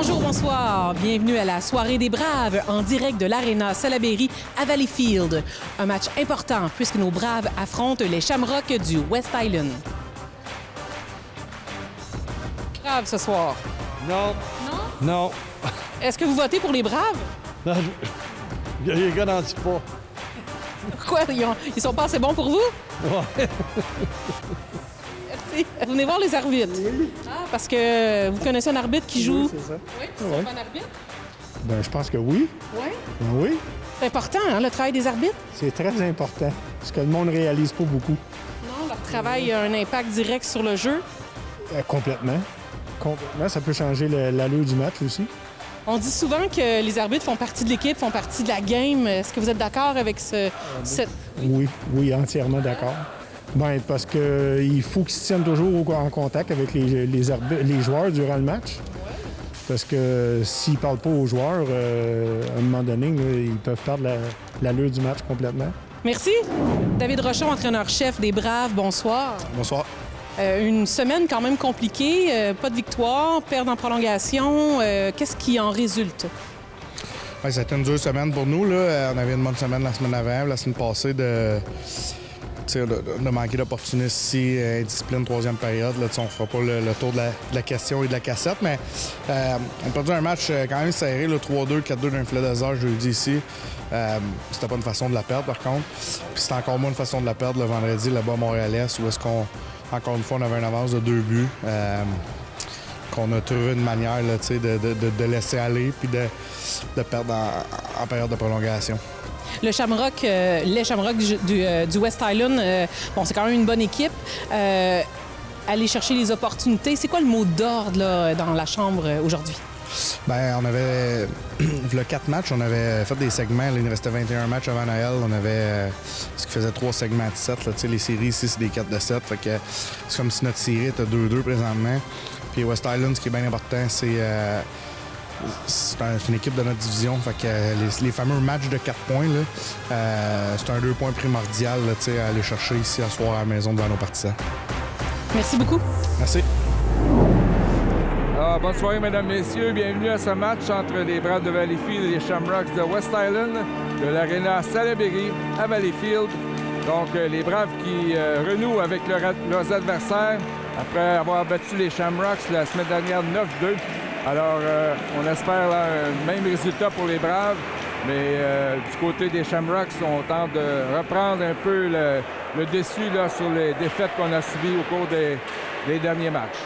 Bonjour, bonsoir. Bienvenue à la soirée des Braves en direct de l'Arena Salaberry à Valleyfield. Un match important puisque nos Braves affrontent les Shamrocks du West Island. Braves ce soir. Non. Non? Non. Est-ce que vous votez pour les Braves? Non, je les garantis pas. Pourquoi? Ils sont pas assez bons pour vous? Ouais. Merci. Vous venez voir les arbitres? Oui. Ah, parce que vous connaissez un arbitre qui joue? Oui, c'est ça. Oui, c'est Ouais. un bon arbitre? Ben, je pense que oui. Oui. Ben oui, C'est important, hein, le travail des arbitres? c'est très important. Ce que le monde ne réalise pas beaucoup. Non, leur travail a un impact direct sur le jeu. Complètement. Complètement. Ça peut changer l'allure du match aussi. On dit souvent que les arbitres font partie de l'équipe, font partie de la game. Est-ce que vous êtes d'accord avec cette... Oui, entièrement d'accord. Ben, parce qu'il faut qu'ils se tiennent toujours en contact avec les joueurs durant le match. Parce que s'ils ne parlent pas aux joueurs, à un moment donné, là, ils peuvent perdre l'allure du match complètement. Merci. David Rochon, entraîneur-chef des Braves, bonsoir. Bonsoir. Une semaine quand même compliquée, pas de victoire, perdre en prolongation. Qu'est-ce qui en résulte? Ouais, ça a été une dure semaine pour nous. Là. On avait une bonne semaine la semaine avant, la semaine passée de manquer d'opportunistes ici, indiscipline, troisième période. Là, on ne fera pas le tour de la question et de la cassette, mais on a perdu un match quand même serré, là, 3-2, 4-2 d'un filet désert jeudi ici. C'était pas une façon de la perdre, par contre. Puis c'était encore moins une façon de la perdre le vendredi, là-bas à Montréal-Est, où est-ce qu'on, encore une fois, on avait une avance de 2 buts. Qu'on a trouvé une manière là, de laisser aller puis de perdre en période de prolongation. Le Shamrock, les Shamrocks du West Island, bon, c'est quand même une bonne équipe. Aller chercher les opportunités, c'est quoi le mot d'ordre là, dans la chambre aujourd'hui? Bien, on avait, le 4 matchs, on avait fait des segments. Là, il nous restait 21 matchs avant Noël. On avait ce qui faisait 3 segments de 7. Là. Les séries ici, c'est des 4 de 7. Fait que c'est comme si notre série était 2-2 présentement. Puis West Island, ce qui est bien important, c'est une équipe de notre division. Fait que les fameux matchs de 4 points, là, c'est un 2 points primordial là, à aller chercher ici à soir à la maison devant nos partisans. Merci beaucoup. Merci. Bonne soirée, mesdames, messieurs. Bienvenue à ce match entre les Braves de Valleyfield et les Shamrocks de West Island de l'Arena Salaberry à Valleyfield. Donc, les Braves qui renouent avec leurs adversaires après avoir battu les Shamrocks la semaine dernière 9-2. Alors, on espère là, un même résultat pour les Braves, mais du côté des Shamrocks, on tente de reprendre un peu le dessus là, sur les défaites qu'on a subies au cours des derniers matchs.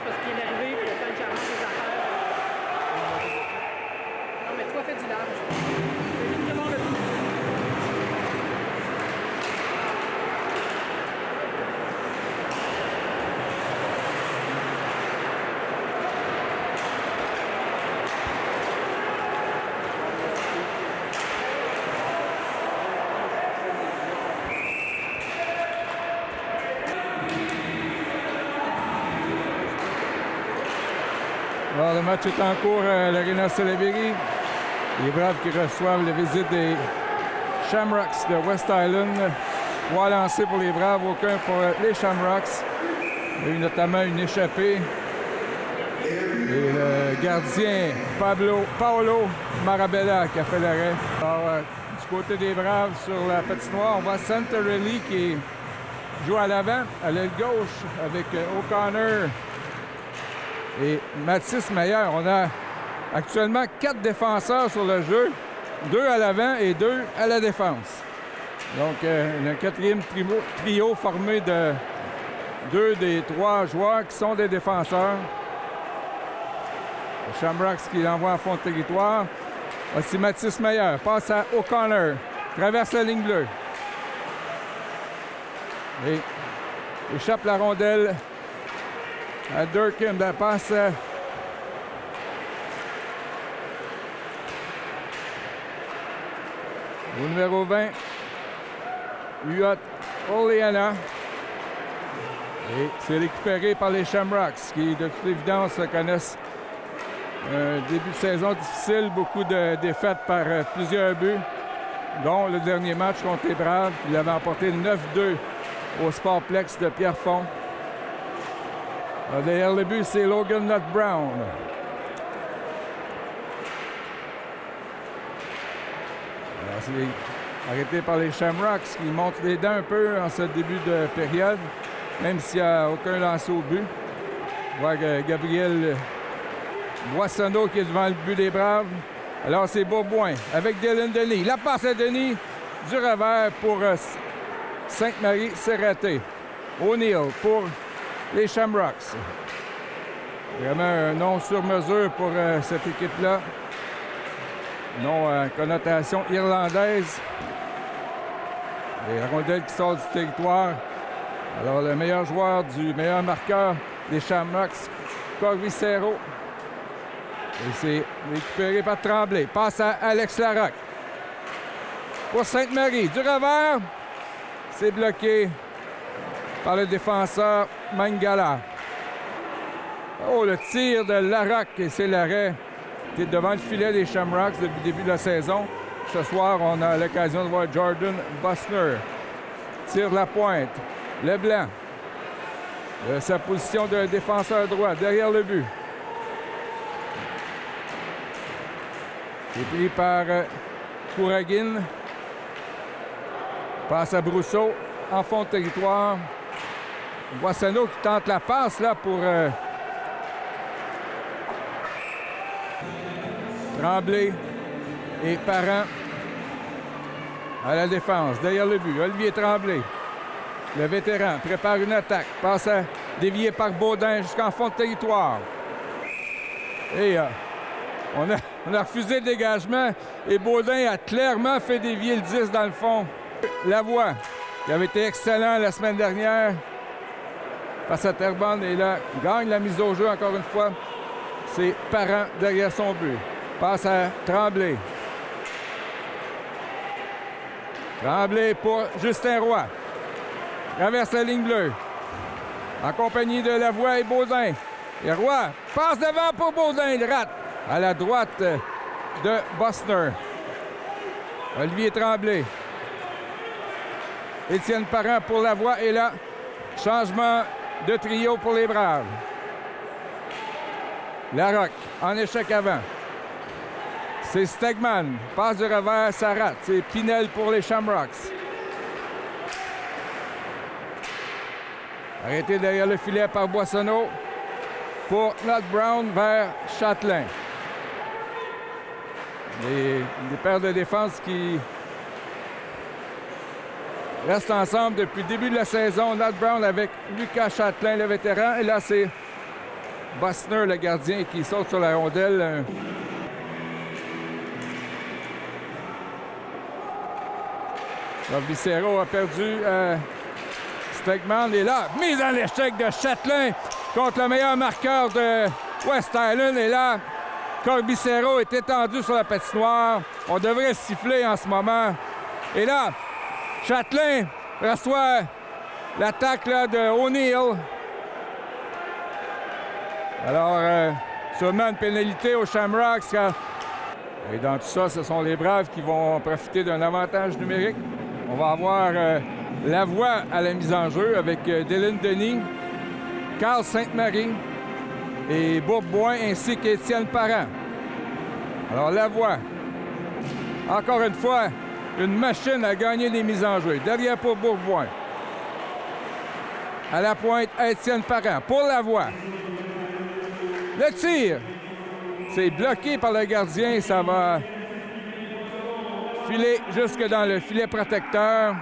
Parce qu'il est arrivé, puis le temps de charger ses affaires. Non, mais toi, fais du large. Fais juste devant le tout. Alors, le match est en cours à l'Arena Salaberry. Les Braves qui reçoivent la visite des Shamrocks de West Island. 3 lancés pour les Braves, aucun pour les Shamrocks. Il y a eu notamment une échappée. Et le gardien Paolo Marabella qui a fait l'arrêt. Alors, du côté des Braves sur la patinoire, on voit Santorelli qui joue à l'avant, à l'aile gauche, avec O'Connor et Mathis Meyer. On a actuellement 4 défenseurs sur le jeu, 2 à l'avant et 2 à la défense. Donc, le 4e trio formé de 2 des 3 joueurs qui sont des défenseurs. Le Shamrocks qui l'envoie en fond de territoire. Voici Mathis Meyer, passe à O'Connor, traverse la ligne bleue. Et échappe la rondelle à Durkin. La passe au numéro 20, Uot Oleana. Et c'est récupéré par les Shamrocks qui, de toute évidence, connaissent un début de saison difficile, beaucoup de défaites par plusieurs buts, dont le dernier match contre les Braves. Il avait emporté 9-2 au Sportplex de Pierrefonds. Derrière le but, c'est Logan Nutt Brown. Alors, c'est arrêté par les Shamrocks qui montent les dents un peu en ce début de période, même s'il n'y a aucun lancer au but. On voit que Gabriel Boissonneau qui est devant le but des Braves. Alors, c'est Beauboin avec Dylan Denis. La passe à Denis du revers pour Sainte-Marie, c'est raté. O'Neill pour les Shamrocks. Vraiment un nom sur mesure pour cette équipe-là. Nom à connotation irlandaise. Les rondelles qui sortent du territoire. Alors, le meilleur joueur du meilleur marqueur des Shamrocks, Corvicero. Et c'est récupéré par Tremblay. Passe à Alex Larocque. Pour Sainte-Marie, du revers. C'est bloqué par le défenseur Mangala. Oh, le tir de Larocque, et c'est l'arrêt qui est devant le filet des Shamrocks depuis le début de la saison. Ce soir, on a l'occasion de voir Jordan Bussner. Tire la pointe. Leblanc. Sa position de défenseur droit, derrière le but. C'est pris par Kouragin. Passe à Brousseau, en fond de territoire. Boissonneau qui tente la passe là pour Tremblay et Parent à la défense, derrière le but. Olivier Tremblay, le vétéran, prépare une attaque. Passe à dévier par Baudin jusqu'en fond de territoire. Et on a refusé le dégagement et Baudin a clairement fait dévier le 10 dans le fond. Lavoie, qui avait été excellent la semaine dernière face à Terrebonne, et là, gagne la mise au jeu encore une fois. C'est Parent derrière son but. Passe à Tremblay. Tremblay pour Justin Roy. Traverse la ligne bleue. En compagnie de Lavoie et Baudin. Et Roy passe devant pour Baudin. Il rate à la droite de Bussner. Olivier Tremblay. Étienne Parent pour Lavoie. Et là, changement de trio pour les Braves. Larocque en échec avant. C'est Stegman. Passe du revers, ça rate. C'est Pinel pour les Shamrocks. Arrêté derrière le filet par Boissonneau. Pour Nutt Brown vers Chatelain. Des paires de défense qui restent ensemble depuis le début de la saison. Nutt Brown avec Lucas Chatelain, le vétéran. Et là, c'est Bussner, le gardien, qui saute sur la rondelle. Corvicero a perdu Stegman. Et là, mise en échec de Chatelain contre le meilleur marqueur de West Island. Et là, Corvicero est étendu sur la patinoire. On devrait siffler en ce moment. Et là, Chatelain reçoit l'attaque de O'Neill. Alors, sûrement une pénalité aux Shamrocks. Et dans tout ça, ce sont les Braves qui vont profiter d'un avantage numérique. On va avoir Lavoie à la mise en jeu avec Dylan Denis, Carl Sainte-Marie et Bourboin ainsi qu'Étienne Parent. Alors Lavoie, encore une fois, une machine à gagner des mises en jeu. Derrière pour Bourboin. À la pointe, Étienne Parent pour Lavoie. Le tir, c'est bloqué par le gardien. Ça va filer jusque dans le filet protecteur.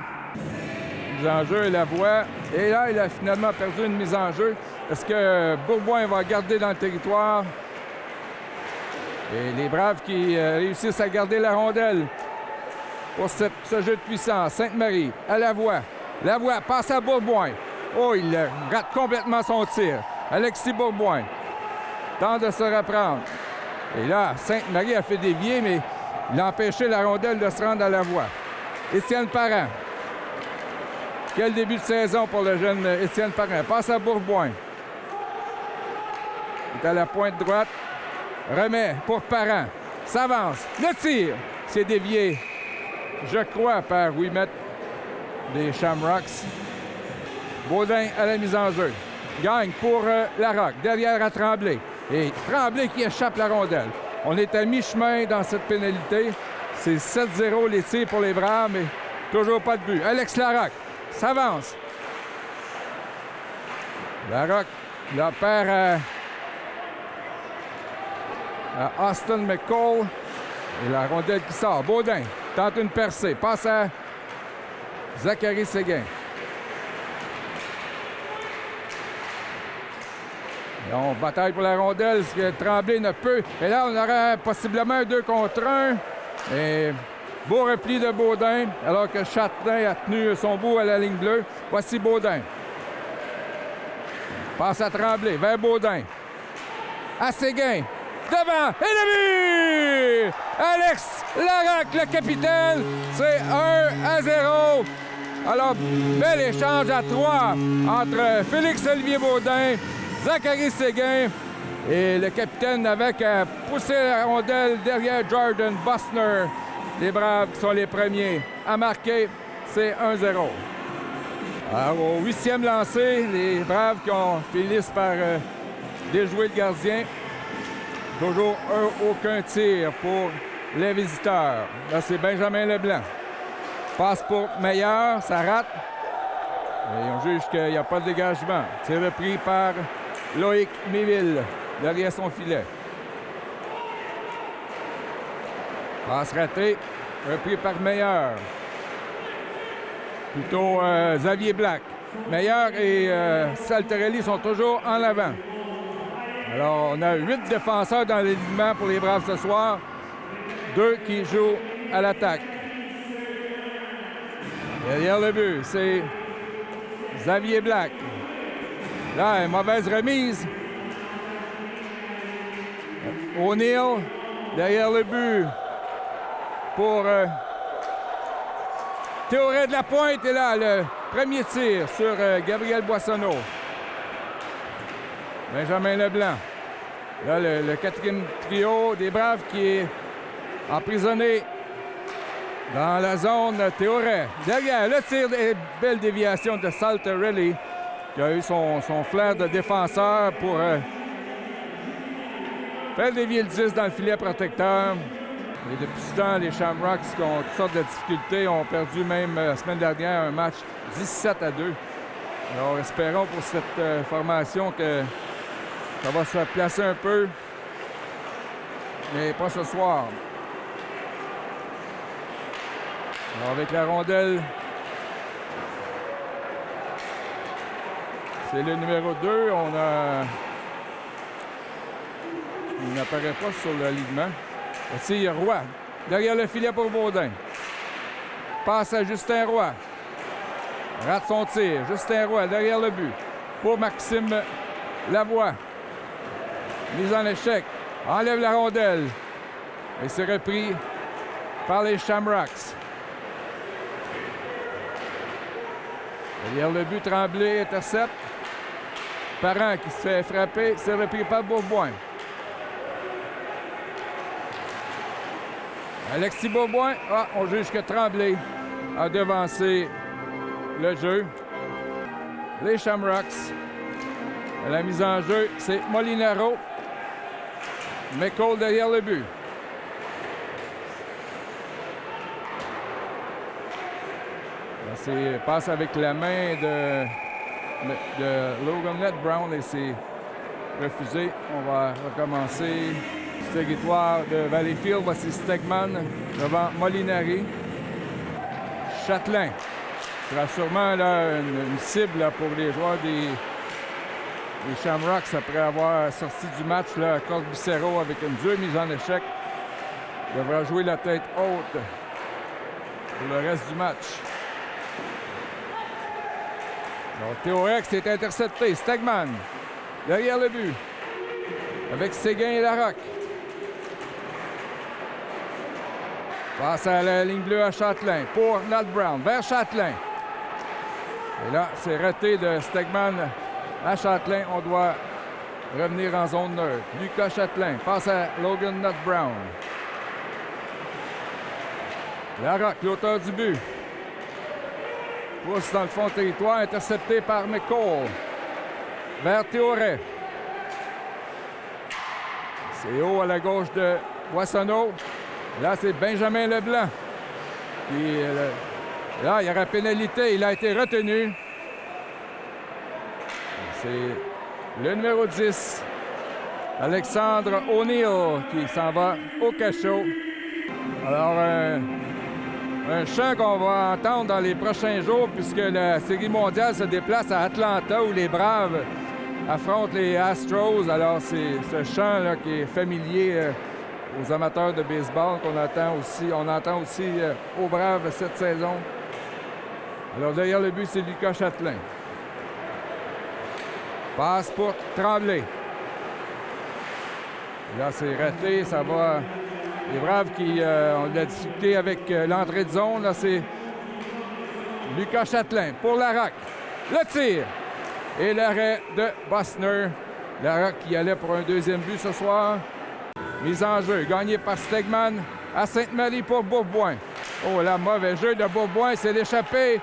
Mise en jeu, Lavoie. Et là, il a finalement perdu une mise en jeu. Est-ce que Bourboin va garder dans le territoire? Et les Braves qui réussissent à garder la rondelle pour ce jeu de puissance. Sainte-Marie à Lavoie. Lavoie passe à Bourboin. Oh, il rate complètement son tir. Alexis Bourboin tente de se reprendre. Et là, Sainte-Marie a fait dévier, mais il a empêché la rondelle de se rendre à Lavoie. Étienne Parent. Quel début de saison pour le jeune Étienne Parent. Passe à Bourboin. Il est à la pointe droite. Remet pour Parent. S'avance. Le tir. C'est dévié, je crois, par Ouimet des Shamrocks. Baudin à la mise en jeu. Gagne pour Larocque. Derrière à Tremblay. Et Tremblay qui échappe la rondelle. On est à mi-chemin dans cette pénalité. C'est 7-0 les tirs pour les Braves, mais toujours pas de but. Alex Larocque s'avance. Larocque la perd à Austin McCall. Et la rondelle qui sort. Baudin tente une percée. Passe à Zachary Séguin. Et on bataille pour la rondelle, ce que Tremblay ne peut. Et là, on aurait possiblement un 2 contre 1. Et beau repli de Baudin, alors que Châtelain a tenu son bout à la ligne bleue. Voici Baudin. Passe à Tremblay, vers Baudin. À Séguin. Devant, et le but! Alex Larocque, le capitaine, c'est 1-0. Alors, bel échange à 3 entre Félix-Olivier Baudin, Zachary Séguin et le capitaine avec à pousser la rondelle derrière Jordan Bosner. Les Braves qui sont les premiers à marquer, c'est 1-0. Alors, au 8e lancé, les Braves qui finissent par déjouer le gardien. Toujours aucun tir pour les visiteurs. Là, c'est Benjamin Leblanc. Passe pour Meilleur, ça rate. Et on juge qu'il n'y a pas de dégagement. C'est repris par Loïc Méville, derrière son filet. Passe ratée, repris par Meilleur. Plutôt Xavier Black. Meilleur et Saltarelli sont toujours en avant. Alors, on a 8 défenseurs dans l'alignement pour les Braves ce soir. 2 qui jouent à l'attaque. Derrière le but, c'est Xavier Black. Là, une mauvaise remise. O'Neill, derrière le but pour Théoret de la Pointe. Et là, le premier tir sur Gabriel Boissonneau. Benjamin Leblanc. Là, le quatrième trio des Braves qui est emprisonné dans la zone Théoret. Derrière, le tir de belle déviation de Saltarelli qui a eu son flair de défenseur pour faire dévier le 10 dans le filet protecteur. Et depuis ce temps, les Shamrocks qui ont toutes sortes de difficultés ont perdu même la semaine dernière un match 17-2. Alors, espérons pour cette formation que ça va se placer un peu, mais pas ce soir. Alors avec la rondelle, c'est le numéro 2. Il n'apparaît pas sur l'alignement. Voici Roy, derrière le filet pour Baudin. Passe à Justin Roy. Rate son tir. Justin Roy, derrière le but. Pour Maxime Lavoie. Mise en échec. Enlève la rondelle. Et c'est repris par les Shamrocks. Derrière le but, Tremblay intercepte. Parent qui se fait frapper. C'est repris par Bourboin. Alexis Beaubois, on juge que Tremblay a devancé le jeu. Les Shamrocks. À la mise en jeu, c'est Molinaro. McCall derrière le but. Là, c'est passe avec la main de Logan Ned Brown et c'est refusé. On va recommencer. Territoire de Valleyfield. Voici Stegman devant Molinari. Châtelain. Ce sera sûrement là, une cible là, pour les joueurs des Shamrocks après avoir sorti du match là, Corbicero avec une dure mise en échec. Il devra jouer la tête haute pour le reste du match. Donc, Théorex est intercepté. Stegman derrière le but avec Séguin et Larocque. Passe à la ligne bleue à Châtelain pour Nat Brown vers Châtelain. Et là, c'est raté de Stegman à Châtelain. On doit revenir en zone neutre. Lucas Châtelain passe à Logan Nat Brown. Larocque, l'auteur du but. Pousse dans le fond de territoire, intercepté par McCall. Vers Théoret. C'est haut à la gauche de Boissonneau. Là, c'est Benjamin Leblanc. Là, il y aura pénalité. Il a été retenu. C'est le numéro 10, Alexandre O'Neill, qui s'en va au cachot. Alors, un chant qu'on va entendre dans les prochains jours, puisque la Série mondiale se déplace à Atlanta, où les Braves affrontent les Astros. Alors, c'est ce chant-là qui est familier aux amateurs de baseball qu'on entend aussi. On entend aussi aux Braves cette saison. Alors, derrière le but, c'est Lucas Châtelain. Passe pour Tremblay. Là, c'est raté. Ça va. Les Braves qui ont de la difficulté avec l'entrée de zone. Là, c'est Lucas Châtelain pour Larocque. Le tir. Et l'arrêt de Bosner. Larocque qui allait pour un deuxième but ce soir. Mise en jeu, gagné par Stegman à Sainte-Marie pour Bourboin. Oh là, mauvais jeu de Bourboin, c'est l'échappée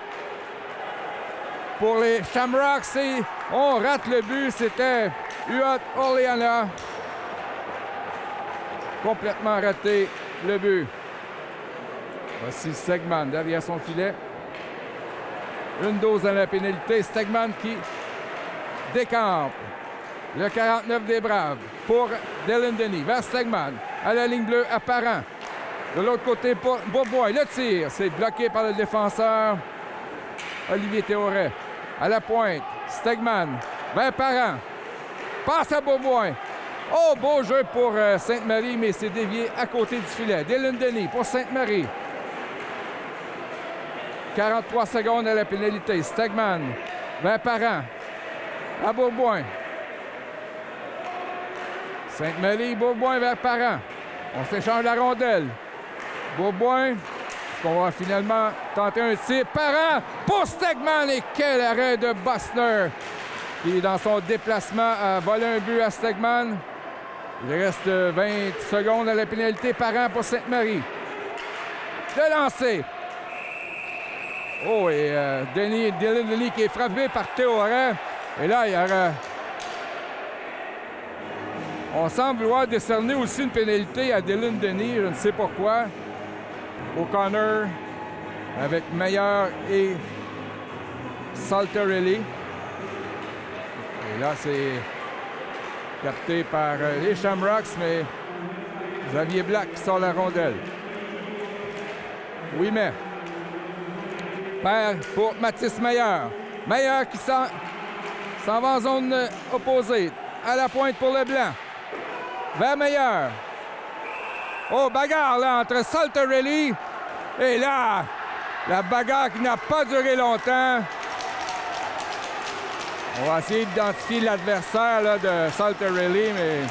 pour les Shamrocks. Et on rate le but, c'était Huot Orleana. Complètement raté le but. Voici Stegman derrière son filet. Une dose à la pénalité. Stegman qui décampe. Le 49 des Braves pour Dylan Denny vers Stegman. À la ligne bleue, apparent. De l'autre côté, pour Bourbois. Le tir, c'est bloqué par le défenseur Olivier Théoret. À la pointe, Stegman vers Parent. Passe à Bourbois. Oh, beau jeu pour Sainte-Marie, mais c'est dévié à côté du filet. Dylan Denny pour Sainte-Marie. 43 secondes à la pénalité. Stegman vers Parent. À Bourbois. Sainte-Marie, Bourboin vers Parent. On s'échange la rondelle. Bourboin, on va finalement tenter un tir. Parent pour Stegman. Et quel arrêt de Bosner qui, dans son déplacement, a volé un but à Stegman. Il reste 20 secondes à la pénalité. Parent pour Sainte-Marie. Le lancer. Oh, et Dylan Denny qui est frappé par Théoret. Et là, il y aura... On semble vouloir décerner aussi une pénalité à Dylan Denny, je ne sais pourquoi. O'Connor avec Meyer et Salterelli. Et là, c'est capté par les Shamrocks, mais Xavier Black sort la rondelle. Ouimet. Perd pour Mathis Meyer. Meyer qui s'en va en zone opposée. À la pointe pour Leblanc. Vers Meyer. Oh, bagarre là entre Salterelli et là, la bagarre qui n'a pas duré longtemps. On va essayer d'identifier l'adversaire là, de Salterelli, mais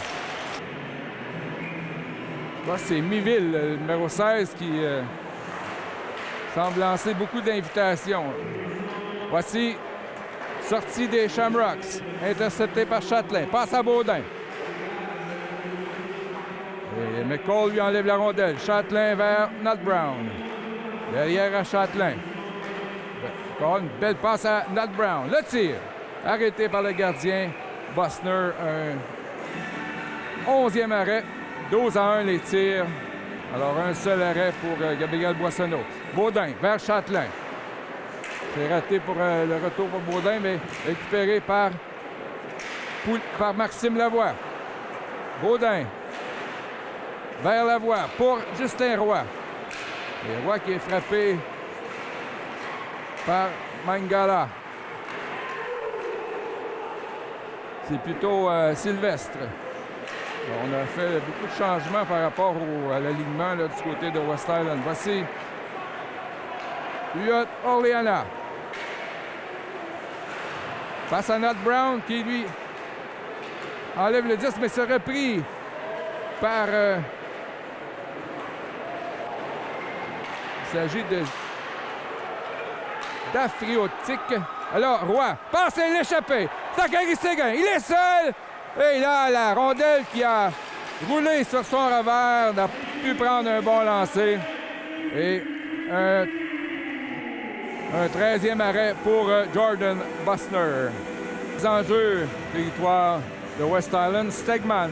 je crois que c'est Miville, le numéro 16, qui semble lancer beaucoup d'invitations. Voici sortie des Shamrocks, intercepté par Châtelain. Passe à Baudin. Et McCall lui enlève la rondelle. Châtelain vers Nat Brown. Derrière à Châtelain. Encore une belle passe à Nat Brown. Le tir. Arrêté par le gardien. Bosner, un 11e arrêt. 12-1 les tirs. Alors un seul arrêt pour Gabriel Boissonneau. Baudin vers Châtelain. C'est raté pour le retour pour Baudin, mais récupéré par Maxime Lavoie. Baudin vers Lavoie pour Justin Roy. Et Roy qui est frappé par Mangala. C'est plutôt Sylvestre. On a fait beaucoup de changements par rapport à l'alignement du côté de West Island. Voici Huot Orleana. Face à Nat Brown qui, lui, enlève le 10, mais c'est repris par... il s'agit d'Afriotique. Alors, Roy passe à l'échappée. Zachary Séguin, il est seul. Et là, la rondelle qui a roulé sur son revers n'a pu prendre un bon lancer. Et un 13e arrêt pour Jordan Bosner. Les enjeux territoire de West Island, Stegman.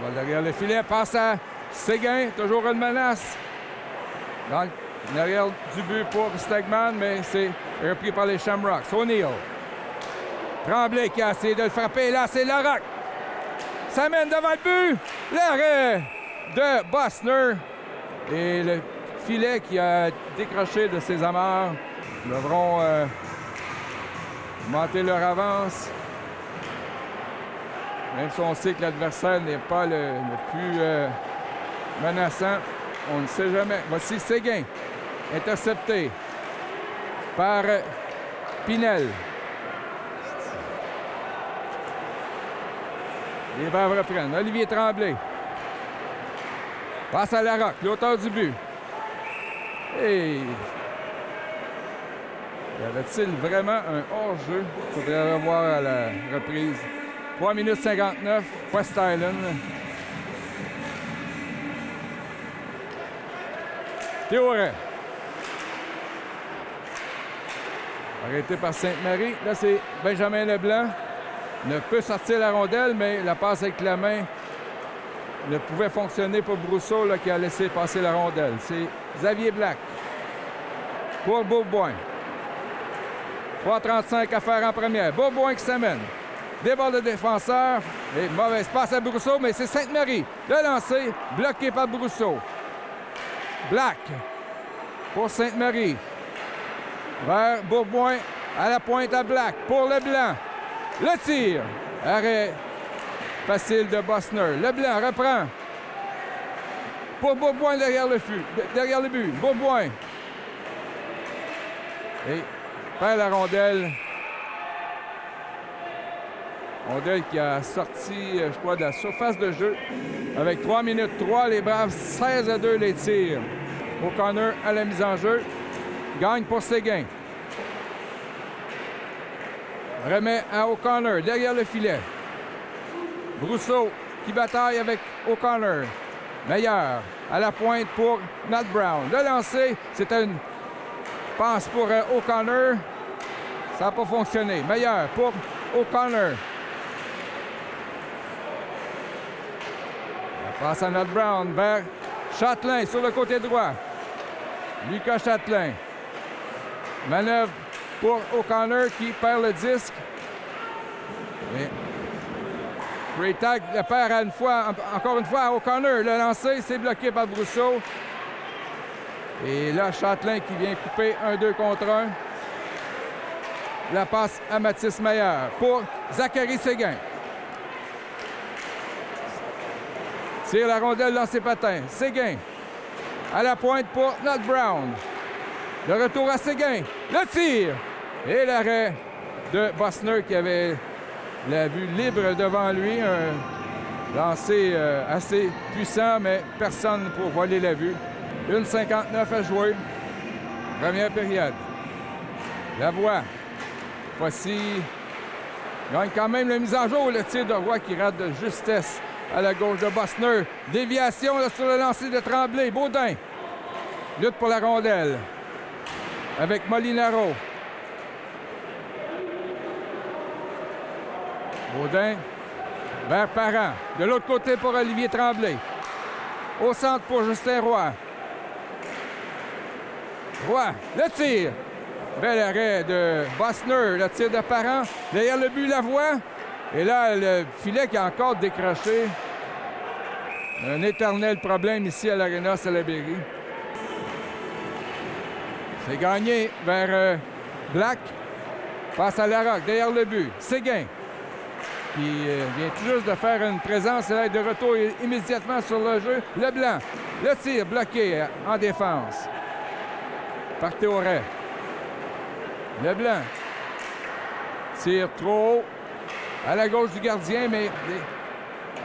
Balle derrière le filet, passe à Séguin, toujours une menace. Dans l'arrière du but pour Stegman, mais c'est repris par les Shamrocks. O'Neill. Tremblay qui a essayé de le frapper. Là, c'est Larocque. Ça mène devant le but. L'arrêt de Bosner. Et le filet qui a décroché de ses amarres. Ils devront monter leur avance. Même si on sait que l'adversaire n'est pas le plus menaçant, on ne sait jamais. Voici Séguin, intercepté par Pinel. Les Braves reprennent. Olivier Tremblay. Passe à Larocque, l'auteur du but. Et... y avait-il vraiment un hors-jeu? Il faudrait revoir à la reprise. 3 minutes 59, West Island. Théoret. Arrêté par Sainte-Marie. Là, c'est Benjamin Leblanc. Ne peut sortir la rondelle, mais la passe avec la main ne pouvait fonctionner pour Brousseau là, qui a laissé passer la rondelle. C'est Xavier Black pour Beauboin. 3,35 à faire en première. Beauboin qui s'amène. Débord de défenseur. Et mauvaise passe à Brousseau, mais c'est Sainte-Marie. Le lancer, bloqué par Brousseau. Black pour Sainte-Marie. Vers Beauboin à la pointe à Black pour Leblanc. Le tir. Arrêt facile de Bosner. Leblanc reprend. Pour Beauboin derrière le but. Beauboin. Et perd la rondelle. Rondelle qui a sorti, je crois, de la surface de jeu. Avec 3 minutes 3, les Braves 16-2 les tirs. O'Connor à la mise en jeu. Gagne pour Séguin. Remet à O'Connor derrière le filet. Brousseau qui bataille avec O'Connor. Meilleur à la pointe pour Nat Brown. Le lancer, c'était une passe pour O'Connor. Ça n'a pas fonctionné. Meilleur pour O'Connor. La passe à Nat Brown vers Châtelain sur le côté droit. Lucas Châtelain. Manœuvre pour O'Connor qui perd le disque. Mais Freytag le perd encore une fois à O'Connor. Le lancer, c'est bloqué par Brousseau. Et là, Châtelain qui vient couper 1-2 contre 1. La passe à Mathis Meilleur pour Zachary Séguin. Tire la rondelle dans ses patins. Séguin à la pointe pour Nat Brown. Le retour à Séguin. Le tir. Et l'arrêt de Bosner qui avait la vue libre devant lui. Un lancer assez puissant, mais personne pour voler la vue. 1,59 à jouer. Première période. Lavoie fois-ci, gagne quand même la mise en jour. Le tir de Roy qui rate de justesse à la gauche de Bossner. Déviation là, sur le lancer de Tremblay. Baudin lutte pour la rondelle avec Molinaro. Baudin vers Parent. De l'autre côté pour Olivier Tremblay. Au centre pour Justin Roy. Roy, le tir. Bel arrêt de Bossner, le tir de Parent. Derrière le but, Lavoie. Et là, le filet qui a encore décroché. Un éternel problème ici à l'Arena Salaberry. C'est gagné vers Black. Passe à Larocque, derrière le but. Séguin, qui vient tout juste de faire une présence. Là, de retour immédiatement sur le jeu. Leblanc, le tir bloqué en défense par Théoret. Leblanc tire trop haut à la gauche du gardien, mais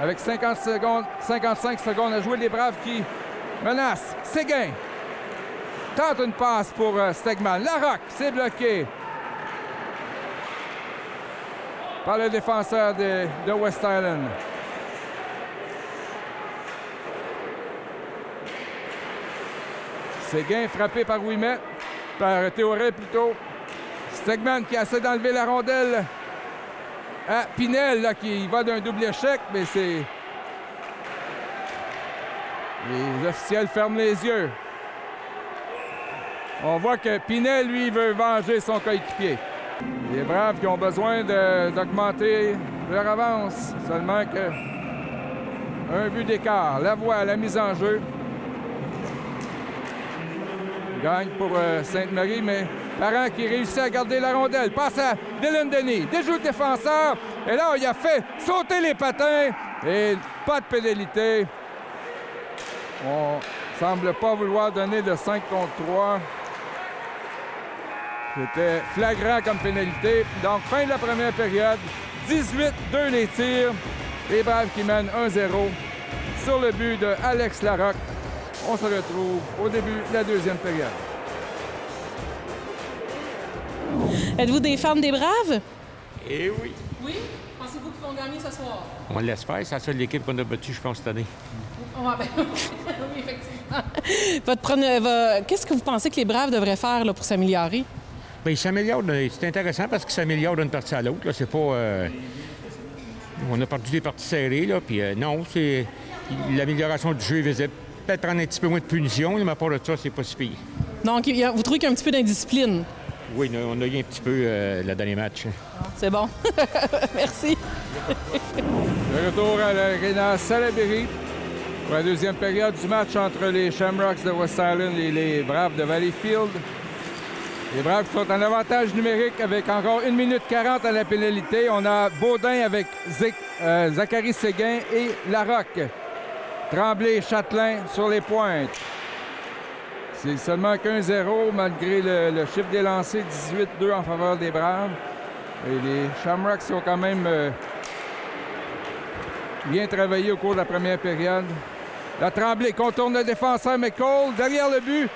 avec 55 secondes à jouer, les Braves qui menacent. Séguin tente une passe pour Stegman. Larocque, c'est bloqué par le défenseur de West Island. Séguin frappé par Ouimet, par Théoret plutôt. Stegman qui essaie d'enlever la rondelle à Pinel, là, qui va d'un double échec, mais c'est... Les officiels ferment les yeux. On voit que Pinel, lui, veut venger son coéquipier. Les Braves qui ont besoin d'augmenter leur avance. Seulement que un but d'écart. Lavoie à la mise en jeu. Gagne pour Sainte-Marie, mais Parent qui réussit à garder la rondelle. Passe à Dylan Denis. Déjoue le défenseur. Et là, il a fait sauter les patins. Et pas de pénalité. On semble pas vouloir donner de 5 contre 3. C'était flagrant comme pénalité. Donc, fin de la première période. 18-2 les tirs. Les Braves qui mènent 1-0 sur le but de Alex Larocque. On se retrouve au début de la deuxième période. Êtes-vous des fans des Braves? Eh oui. Oui? Pensez-vous qu'ils vont gagner ce soir? On l'espère. C'est la seule équipe qu'on a battue, je pense, cette année. Oui, effectivement. Qu'est-ce que vous pensez que les Braves devraient faire là, pour s'améliorer? Bien, ils s'améliorent. C'est intéressant parce qu'ils s'améliorent d'une partie à l'autre. Là. C'est pas... On a perdu des parties serrées, là. Puis non, c'est... L'amélioration du jeu est visible. Peut-être prendre un petit peu moins de punition, mais à part de ça, c'est pas si pire. Donc, vous trouvez qu'il y a un petit peu d'indiscipline? Oui, on a eu un petit peu le dernier match. C'est bon. Merci. De retour à l'Arena Salaberry pour la deuxième période du match entre les Shamrocks de West Island et les Braves de Valleyfield. Les Braves sont en avantage numérique avec encore 1 minute 40 à la pénalité. On a Baudin avec Zachary Séguin et Larocque. Tremblay, Châtelain sur les pointes. C'est seulement qu'1-0 malgré le chiffre des lancers, 18-2 en faveur des Braves. Et les Shamrocks ont quand même bien travaillé au cours de la première période. La Tremblay contourne le défenseur McCall. Derrière le but,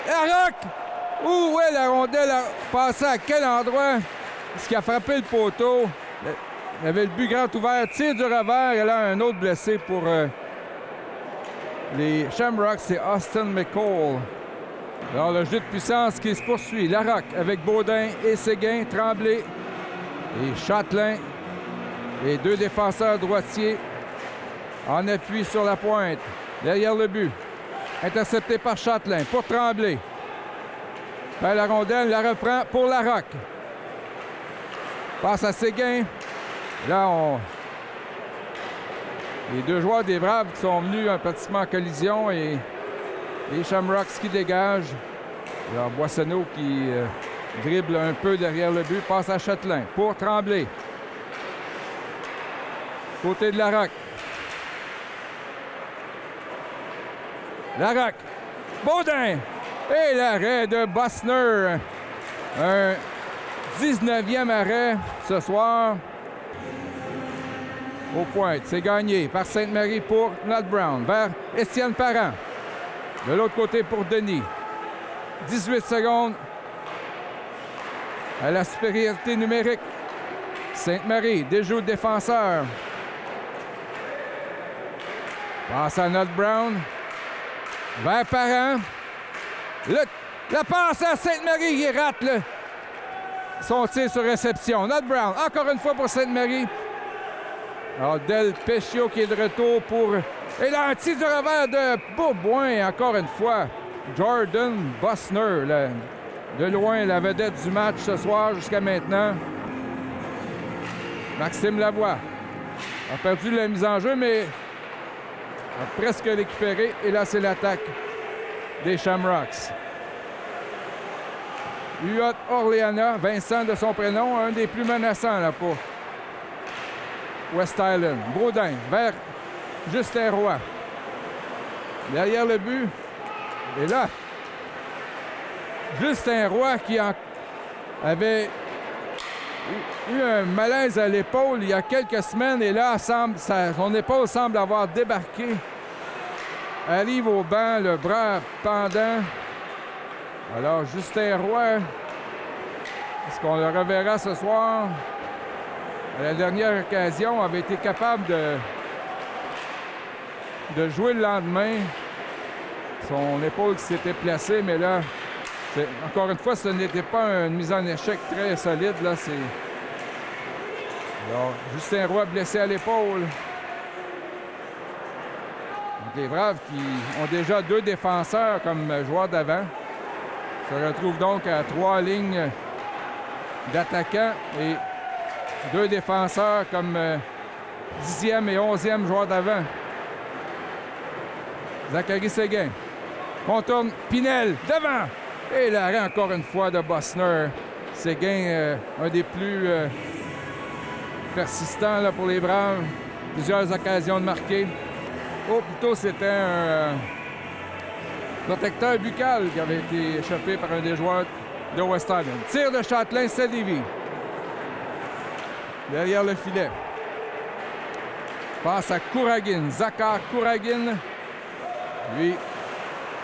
Larocque! Où est la rondelle a passé à quel endroit? Ce qui a frappé le poteau. Il y avait le but grand ouvert. Tir du revers. Et là, un autre blessé pour les Shamrocks, c'est Austin McCall. Alors, le jeu de puissance qui se poursuit. Larocque avec Baudin et Séguin, Tremblay et Châtelain. Les deux défenseurs droitiers en appui sur la pointe. Derrière le but. Intercepté par Châtelain pour Tremblay. Ben, la rondelle la reprend pour Larocque. Passe à Séguin. Là, les deux joueurs des Braves qui sont venus pratiquement en collision et les Shamrocks qui dégagent. Alors, Boissonneau qui dribble un peu derrière le but. Passe à Châtelain pour Tremblay. Côté de Larocque. Larocque. Baudin. Et l'arrêt de Bossner. Un 19e arrêt ce soir. Au point. C'est gagné par Sainte-Marie pour Nat Brown. Vers Étienne Parent. De l'autre côté pour Denis. 18 secondes à la supériorité numérique. Sainte-Marie déjoue le défenseur. Passe à Nod Brown. Vers Parent. La passe à Sainte-Marie, il rate son tir sur réception. Nod Brown, encore une fois pour Sainte-Marie. Alors, Del Pescio qui est de retour pour... Et là, un tir du revers de Beauboin, encore une fois. Jordan Bussner, de loin, la vedette du match ce soir jusqu'à maintenant. Maxime Lavoie a perdu la mise en jeu, mais a presque récupéré. Et là, c'est l'attaque des Shamrocks. Huot Orleana, Vincent de son prénom, un des plus menaçants là, pour West Island. Baudin vers Justin Roy. Derrière le but. Et là, Justin Roy qui avait eu un malaise à l'épaule il y a quelques semaines. Et là, son épaule semble avoir débarqué. Arrive au banc, le bras pendant. Alors, Justin Roy, est-ce qu'on le reverra ce soir? À la dernière occasion, avait été capable de jouer le lendemain. Son épaule qui s'était placée, mais là, encore une fois, ce n'était pas une mise en échec très solide. Là, alors, Justin Roy blessé à l'épaule. Les Braves qui ont déjà 2 défenseurs comme joueurs d'avant se retrouvent donc à 3 lignes d'attaquants et 2 défenseurs comme 10e et 11e joueurs d'avant. Zachary Séguin contourne Pinel devant. Et l'arrêt encore une fois de Bussner. Séguin, un des plus persistants là, pour les Braves. Plusieurs occasions de marquer. Oh, plutôt c'était un protecteur buccal qui avait été échappé par un des joueurs de West Island. Tir de Châtelain, c'est Lévis. Derrière le filet. Passe à Kouragin. Zakar Kouragin. Lui,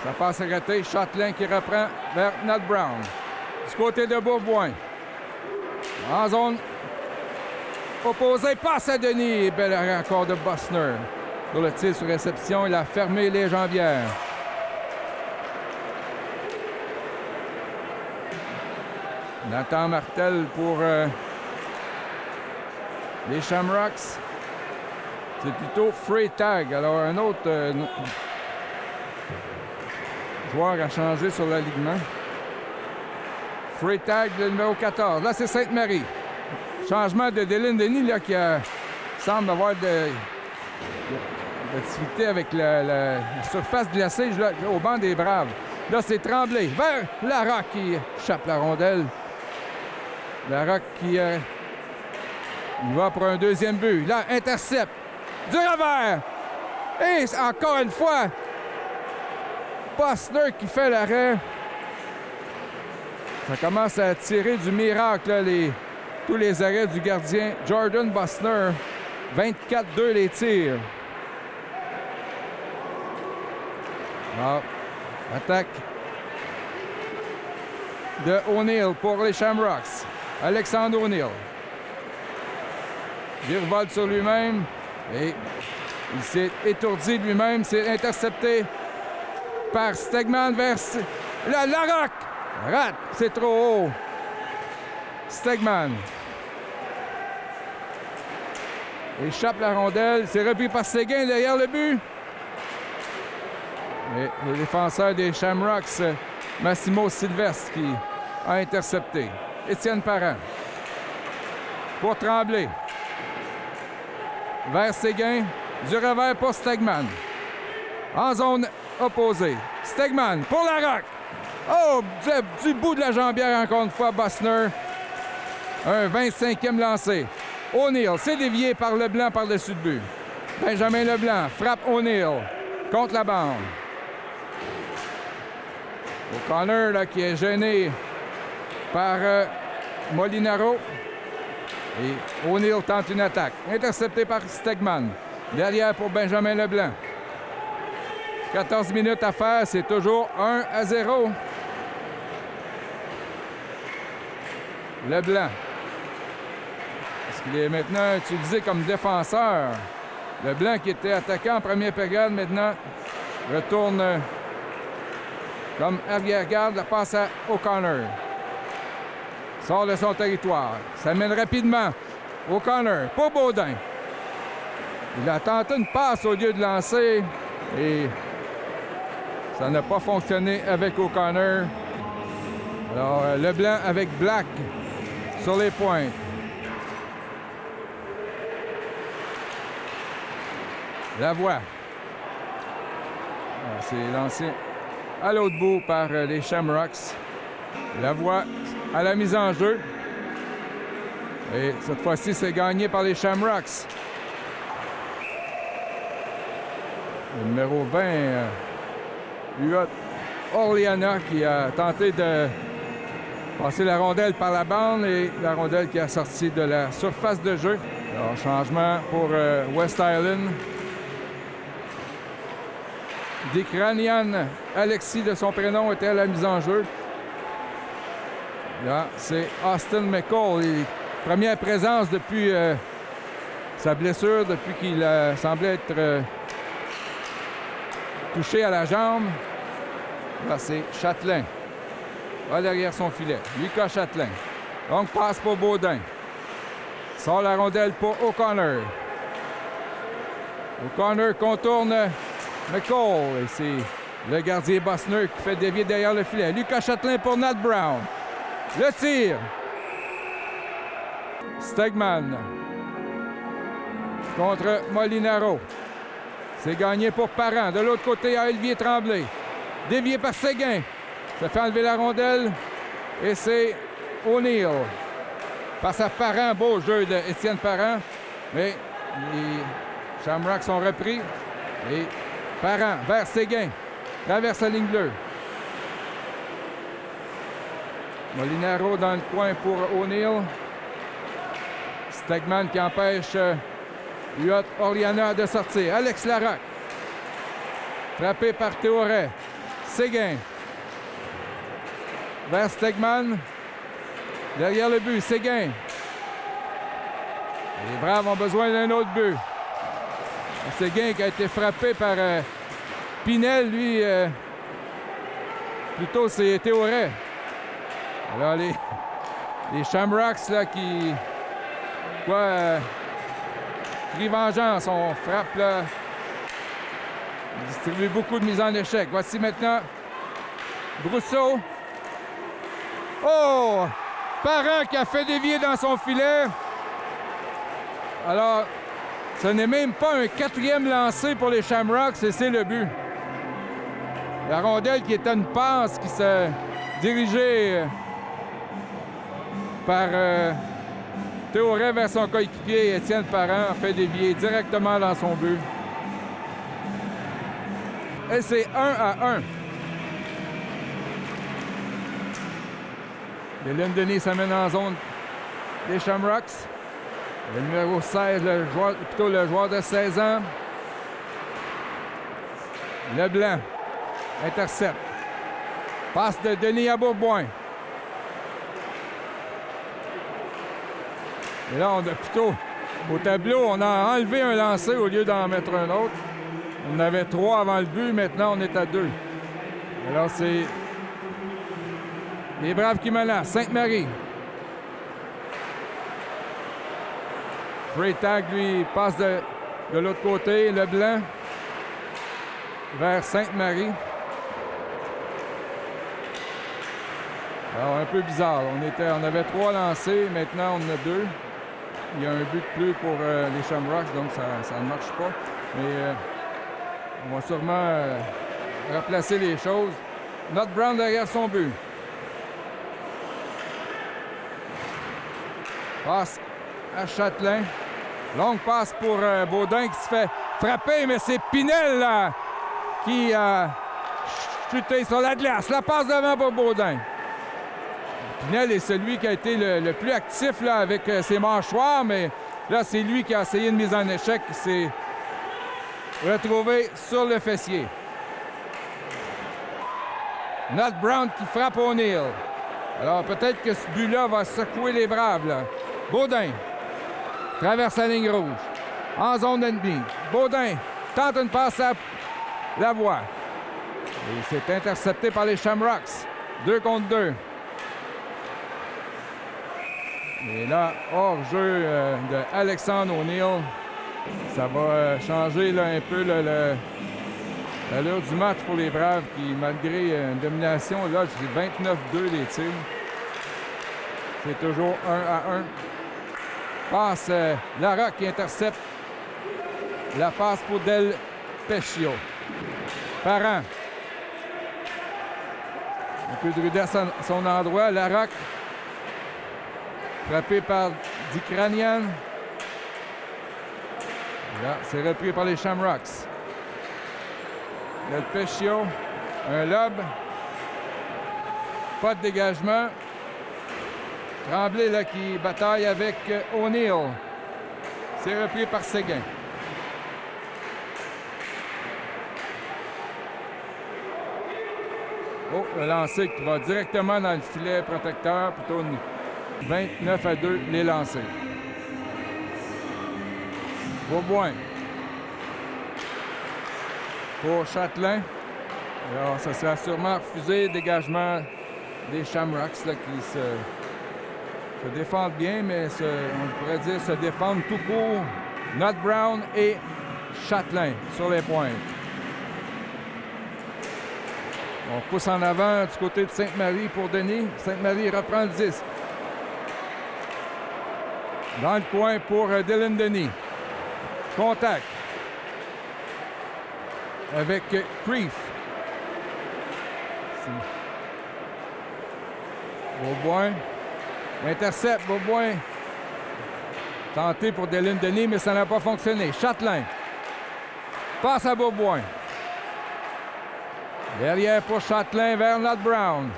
ça passe à rater. Châtelain qui reprend vers Nod Brown. Du côté de Beauboin. En zone opposée, passe à Denis. Bel arrêt encore de Bussner. Sur le tir sur réception, il a fermé les jambières. Nathan Martel pour les Shamrocks. C'est plutôt free tag. Alors, un autre joueur a changé sur l'alignement. Free tag, le numéro 14. Là, c'est Sainte-Marie. Changement de Dylan Denis là, qui semble avoir de l'activité avec la surface glacée là, au banc des Braves. Là, c'est Tremblay vers Larocque qui échappe la rondelle. Larocque qui il va pour un deuxième but. Là, intercepte. Du revers. Et encore une fois, Bussner qui fait l'arrêt. Ça commence à tirer du miracle, là, tous les arrêts du gardien Jordan Bussner. 24-2 les tirs. Ah, attaque de O'Neill pour les Shamrocks. Alexandre O'Neill. Virvole sur lui-même. Et il s'est étourdi lui-même. C'est intercepté par Stegman vers Larocque. Rate, c'est trop haut. Stegman. Échappe la rondelle. C'est repris par Séguin derrière le but. Et le défenseur des Shamrocks, Massimo Sylvestre, qui a intercepté. Étienne Parent. Pour Tremblay. Vers Séguin. Du revers pour Stegman. En zone opposée. Stegman pour Larocque. Oh, du bout de la jambière encore une fois, Bussner. Un 25e lancé. O'Neill, c'est dévié par Leblanc par-dessus le but. Benjamin Leblanc frappe O'Neill contre la bande. O'Connor, là, qui est gêné par Molinaro. Et O'Neill tente une attaque. Intercepté par Stegman. Derrière pour Benjamin Leblanc. 14 minutes à faire, c'est toujours 1-0. Leblanc. Est-ce qu'il est maintenant utilisé comme défenseur? Leblanc qui était attaquant en première période, maintenant retourne comme arrière-garde. La passe à O'Connor. Sort de son territoire. Ça mène rapidement. O'Connor pour Baudin. Il a tenté une passe au lieu de lancer et ça n'a pas fonctionné avec O'Connor. Alors, Leblanc avec Black sur les pointes. Lavoie. C'est lancé à l'autre bout par les Shamrocks. Lavoie à la mise en jeu. Et cette fois-ci, c'est gagné par les Shamrocks. Le numéro 20, Huot Orliana, qui a tenté de passer la rondelle par la bande et la rondelle qui a sorti de la surface de jeu. Alors, changement pour West Island. Dikranian Alexis, de son prénom, était à la mise en jeu. Là, c'est Austin McCall. Première présence depuis sa blessure, depuis qu'il semblait être touché à la jambe. Là, c'est Chatelain. Va derrière son filet. Lucas Chatelain. Donc, passe pour Baudin. Sort la rondelle pour O'Connor. O'Connor contourne McCall. Et c'est le gardien Bosner qui fait dévier derrière le filet. Lucas Chatelain pour Nat Brown. Le tir. Stegman contre Molinaro. C'est gagné pour Parent. De l'autre côté, à Olivier Tremblay. Dévié par Séguin. Ça fait enlever la rondelle. Et c'est O'Neill. Face à Parent. Beau jeu d'Étienne Parent. Mais les Shamrocks sont repris. Et Parent vers Séguin. Traverse la ligne bleue. Molinaro dans le coin pour O'Neill. Stegman qui empêche Huot Orliana de sortir. Alex Larocque. Frappé par Théoret. Séguin. Vers Stegman. Derrière le but, Séguin. Les Braves ont besoin d'un autre but. Séguin qui a été frappé par Pinel, lui, plutôt c'est Théoret. Alors les Shamrocks là, qui crient vengeance, on frappe là, ils distribuent beaucoup de mises en échec. Voici maintenant Brousseau. Oh! Parent qui a fait dévier dans son filet. Alors, ce n'est même pas un quatrième lancé pour les Shamrocks et c'est le but. La rondelle qui était une passe qui se dirigeait par Théoret vers son coéquipier. Étienne Parent a fait dévier directement dans son but. Et c'est 1-1. Dylan Denis s'amène en zone des Shamrocks. Le numéro 16, le joueur de 16 ans. Leblanc intercepte. Passe de Denis à Bourboin. Et là, on a plutôt, au tableau, on a enlevé un lancer au lieu d'en mettre un autre. On avait 3 avant le but, maintenant on est à 2. Alors c'est les Braves qui menacent. Sainte-Marie. Freytag, lui, passe de l'autre côté. Leblanc vers Sainte-Marie. Alors, un peu bizarre. On avait 3 lancés, maintenant on en a 2. Il y a un but de plus pour les Shamrocks, donc ça ne marche pas. Mais on va sûrement replacer les choses. Nat Brown derrière son but. Passe à Chatelain. Longue passe pour Baudin qui se fait frapper, mais c'est Pinel là, qui a chuté sur la glace. La passe devant pour Baudin. Pinel est celui qui a été le plus actif là, avec ses mâchoires, mais là, c'est lui qui a essayé une mise en échec, qui s'est retrouvé sur le fessier. Nat Brown qui frappe O'Neill. Alors, peut-être que ce but-là va secouer les Braves, là. Baudin traverse la ligne rouge. En zone d'ennemi. Baudin tente une passe à Lavoie. Et c'est intercepté par les Shamrocks. 2 contre 2. Et là, hors-jeu de Alexandre O'Neill. Ça va changer là, un peu l'allure du match pour les Braves qui, malgré une domination, là, c'est 29-2 les tirs. C'est toujours 1-1. Passe Larocque qui intercepte. La passe pour Del Pescio. Parent. Un peu de rudesse à son endroit. Larocque. Frappé par Dicranian. Là, c'est repris par les Shamrocks. Del Pescio. Un lob. Pas de dégagement. Tremblay là, qui bataille avec O'Neill. C'est repris par Séguin. Oh, le lancer qui va directement dans le filet protecteur. Plutôt 29-2 les lancers. Beauboin. Pour Châtelain. Alors, ça sera sûrement refusé. Dégagement des Shamrocks là, qui se défendent bien, mais on pourrait dire se défendent tout court. Nut Brown et Châtelain sur les pointes. On pousse en avant du côté de Sainte-Marie pour Denis. Sainte-Marie reprend le disque. Dans le coin pour Dylan Denis. Contact. Avec Creef. Beauboin. Intercepte, Beauboin. Tenté pour Dylan Denis, mais ça n'a pas fonctionné. Châtelain. Passe à Beauboin. Derrière pour Châtelain vers Nut Brown.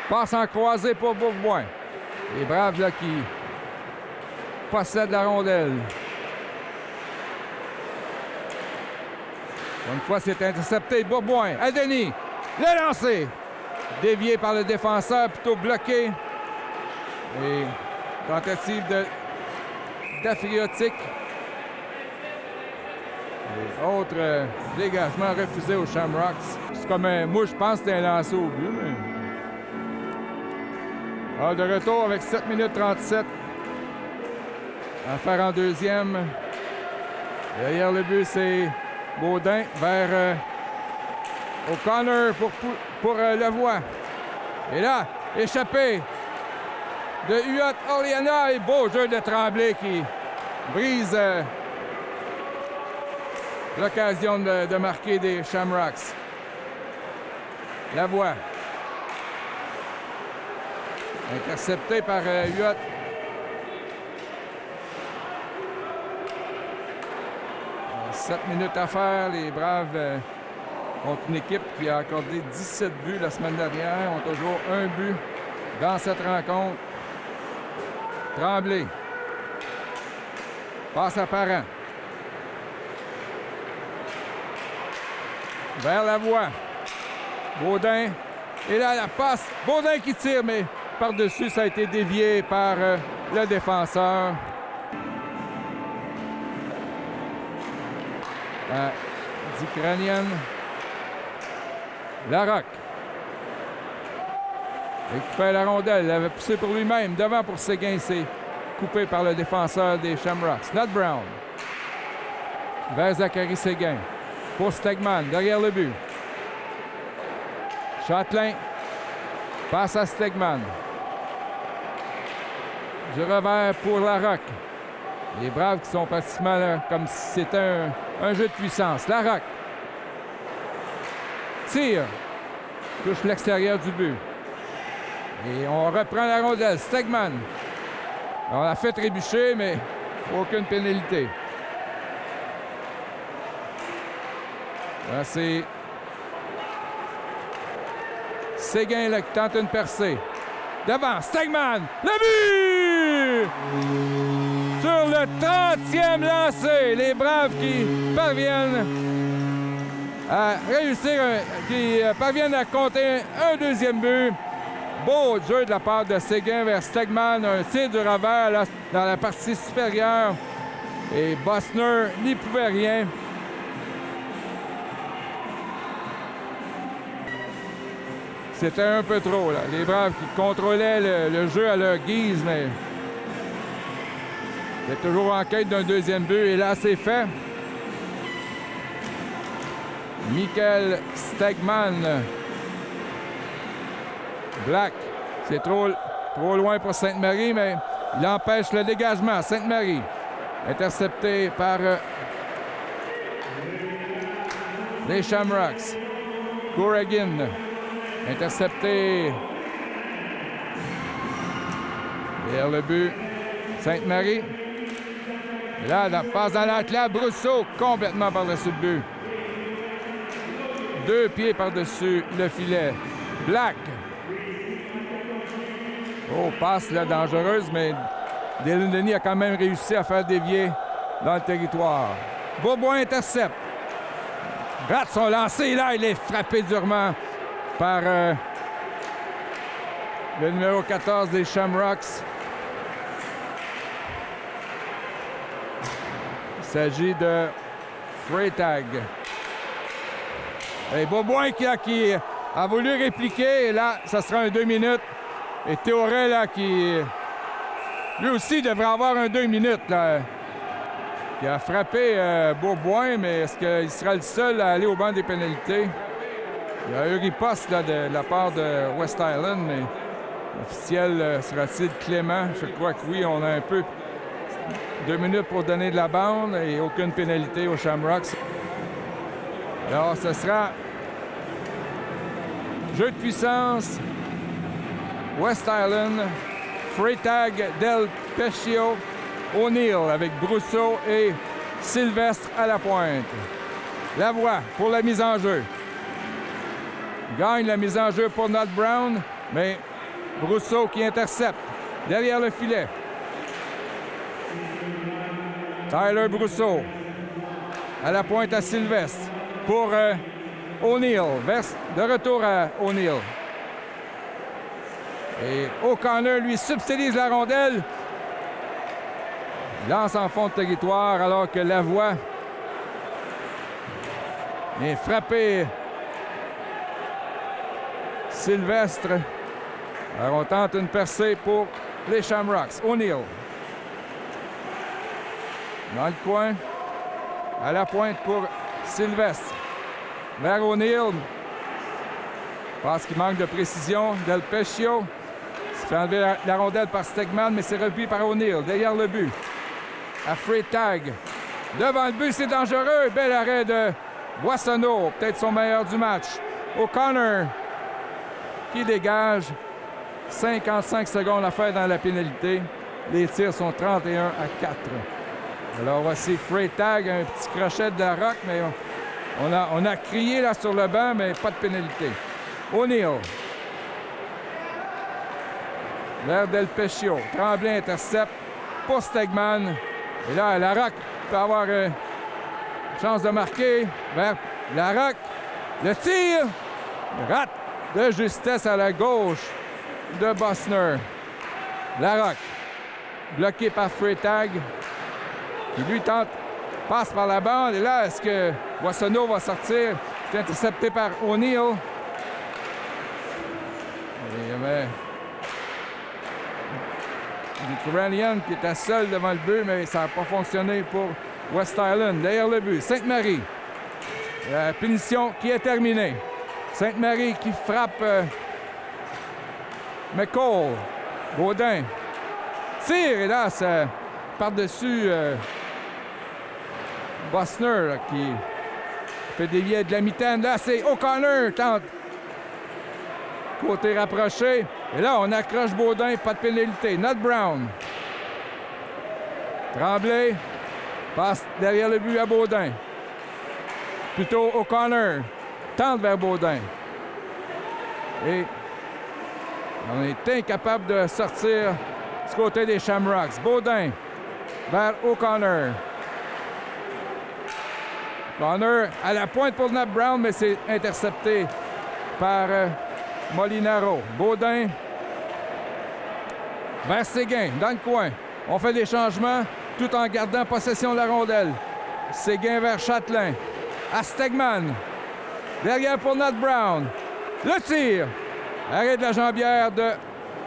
Passe en croisé pour Beauboin. Les Braves là qui possèdent la rondelle. Une fois, c'est intercepté. Beauboin à Denis. Le lancer. Dévié par le défenseur, plutôt bloqué. Et tentative d'Afriotique. Et autre dégagement refusé aux Shamrocks. C'est comme moi, je pense que c'est un lancer au but. Mais... Alors, de retour avec 7 minutes 37 à faire en deuxième. Derrière le but, c'est Baudin vers O'Connor pour Lavoie. Et là, échappé de Huot Orellana et beau jeu de Tremblay qui brise l'occasion de marquer des Shamrocks. Lavoie. Intercepté par Huot. Sept minutes à faire. Les Braves ont une équipe qui a accordé 17 buts la semaine dernière. Ont toujours un but dans cette rencontre. Tremblay. Passe à Parent. Vers Lavoie. Baudin. Et là, la passe. Baudin qui tire, mais par-dessus, ça a été dévié par le défenseur. Dicranian. Larocque. Récupère la rondelle. Il avait poussé pour lui-même. Devant pour Séguin. C'est coupé par le défenseur des Shamrocks. Nut Brown. Vers Zachary Séguin. Pour Stegman. Derrière le but. Châtelain. Passe à Stegman. Du revers pour Larocque. Les Braves qui sont pratiquement là, comme si c'était un jeu de puissance. Larocque. Tire. Touche l'extérieur du but. Et on reprend la rondelle. Stegman. On a fait trébucher, mais aucune pénalité. Là, c'est Séguin là, qui tente une percée. Devant, Stegman. Le but! Sur le 30e lancé, les Braves qui parviennent à réussir, qui parviennent à compter un deuxième but. Beau jeu de la part de Séguin vers Stegman. Un tir du revers là, dans la partie supérieure. Et Bossner n'y pouvait rien. C'était un peu trop, là. Les Braves qui contrôlaient le jeu à leur guise, mais c'est toujours en quête d'un deuxième but. Et là, c'est fait. Michael Stegman. Black, c'est trop loin pour Sainte-Marie, mais il empêche le dégagement. Sainte-Marie, intercepté par les Shamrocks. Corrigan, intercepté vers le but. Sainte-Marie. Et là, passe dans l'enclave. Brousseau, complètement par-dessus le but. 2 pieds par-dessus le filet. Black. Oh, passe là dangereuse, mais Dylan Denis a quand même réussi à faire dévier dans le territoire. Beaubois intercepte. Rate son lancé, là, il est frappé durement par le numéro 14 des Shamrocks. Il s'agit de Freytag. Et Beaubois qui a voulu répliquer, et là, ça sera un 2 minutes. Et Théoret, là, qui lui aussi devrait avoir un 2 minutes, là, qui a frappé Beaubois, mais est-ce qu'il sera le seul à aller au banc des pénalités? Il y a eu riposte là, de la part de West Island, mais l'officiel sera-t-il clément? Je crois que oui, on a un peu 2 minutes pour donner de la bande et aucune pénalité aux Shamrocks. Alors, ce sera jeu de puissance. West Island, Freytag, Del Pescio, O'Neill avec Brousseau et Sylvestre à la pointe. Lavoie pour la mise en jeu. Gagne la mise en jeu pour Nod Brown, mais Brousseau qui intercepte derrière le filet. Tyler Brousseau à la pointe à Sylvestre pour O'Neill. De retour à O'Neill. Et O'Connor lui subtilise la rondelle. Lance en fond de territoire alors que Lavoie est frappé. Sylvestre. Alors on tente une percée pour les Shamrocks. O'Neill. Dans le coin. À la pointe pour Sylvestre. Vers O'Neill. Passe qui manque de précision. Del Pescio. Se fait enlever la rondelle par Stegman, mais c'est repris par O'Neill. Derrière le but. À Freytag. Devant le but, c'est dangereux. Bel arrêt de Boissonneau. Peut-être son meilleur du match. O'Connor qui dégage. 55 secondes à faire dans la pénalité. Les tirs sont 31 à 4. Alors voici Freytag, un petit crochet de la roque, mais on a crié là sur le banc, mais pas de pénalité. O'Neill. Vers Del Pescio. Tremblay intercepte pour Stegman. Et là, Larocque peut avoir une chance de marquer vers Larocque. Le tir rate de justesse à la gauche de Bossner. Larocque bloqué par Freytag qui lui passe par la bande. Et là, est-ce que Boissonneau va sortir? C'est intercepté par O'Neill. Il y avait Ukrainian qui était seul devant le but, mais ça n'a pas fonctionné pour West Island. Derrière le but, Sainte-Marie. La punition qui est terminée. Sainte-Marie qui frappe McCall. Baudin. Tire, et là, ça par-dessus Bossner là, qui fait dévier de la mitaine. Là, c'est O'Connor tente. Côté rapproché. Et là, on accroche Baudin, pas de pénalité. Nod Brown. Tremblay. Passe derrière le but à Baudin. Plutôt O'Connor. Tente vers Baudin. Et on est incapable de sortir du côté des Shamrocks. Baudin vers O'Connor. O'Connor à la pointe pour Nod Brown, mais c'est intercepté par Molinaro. Baudin vers Séguin, dans le coin. On fait des changements tout en gardant possession de la rondelle. Séguin vers Chatelain. À Stegman. Derrière pour Nat Brown. Le tir. Arrêt de la jambière de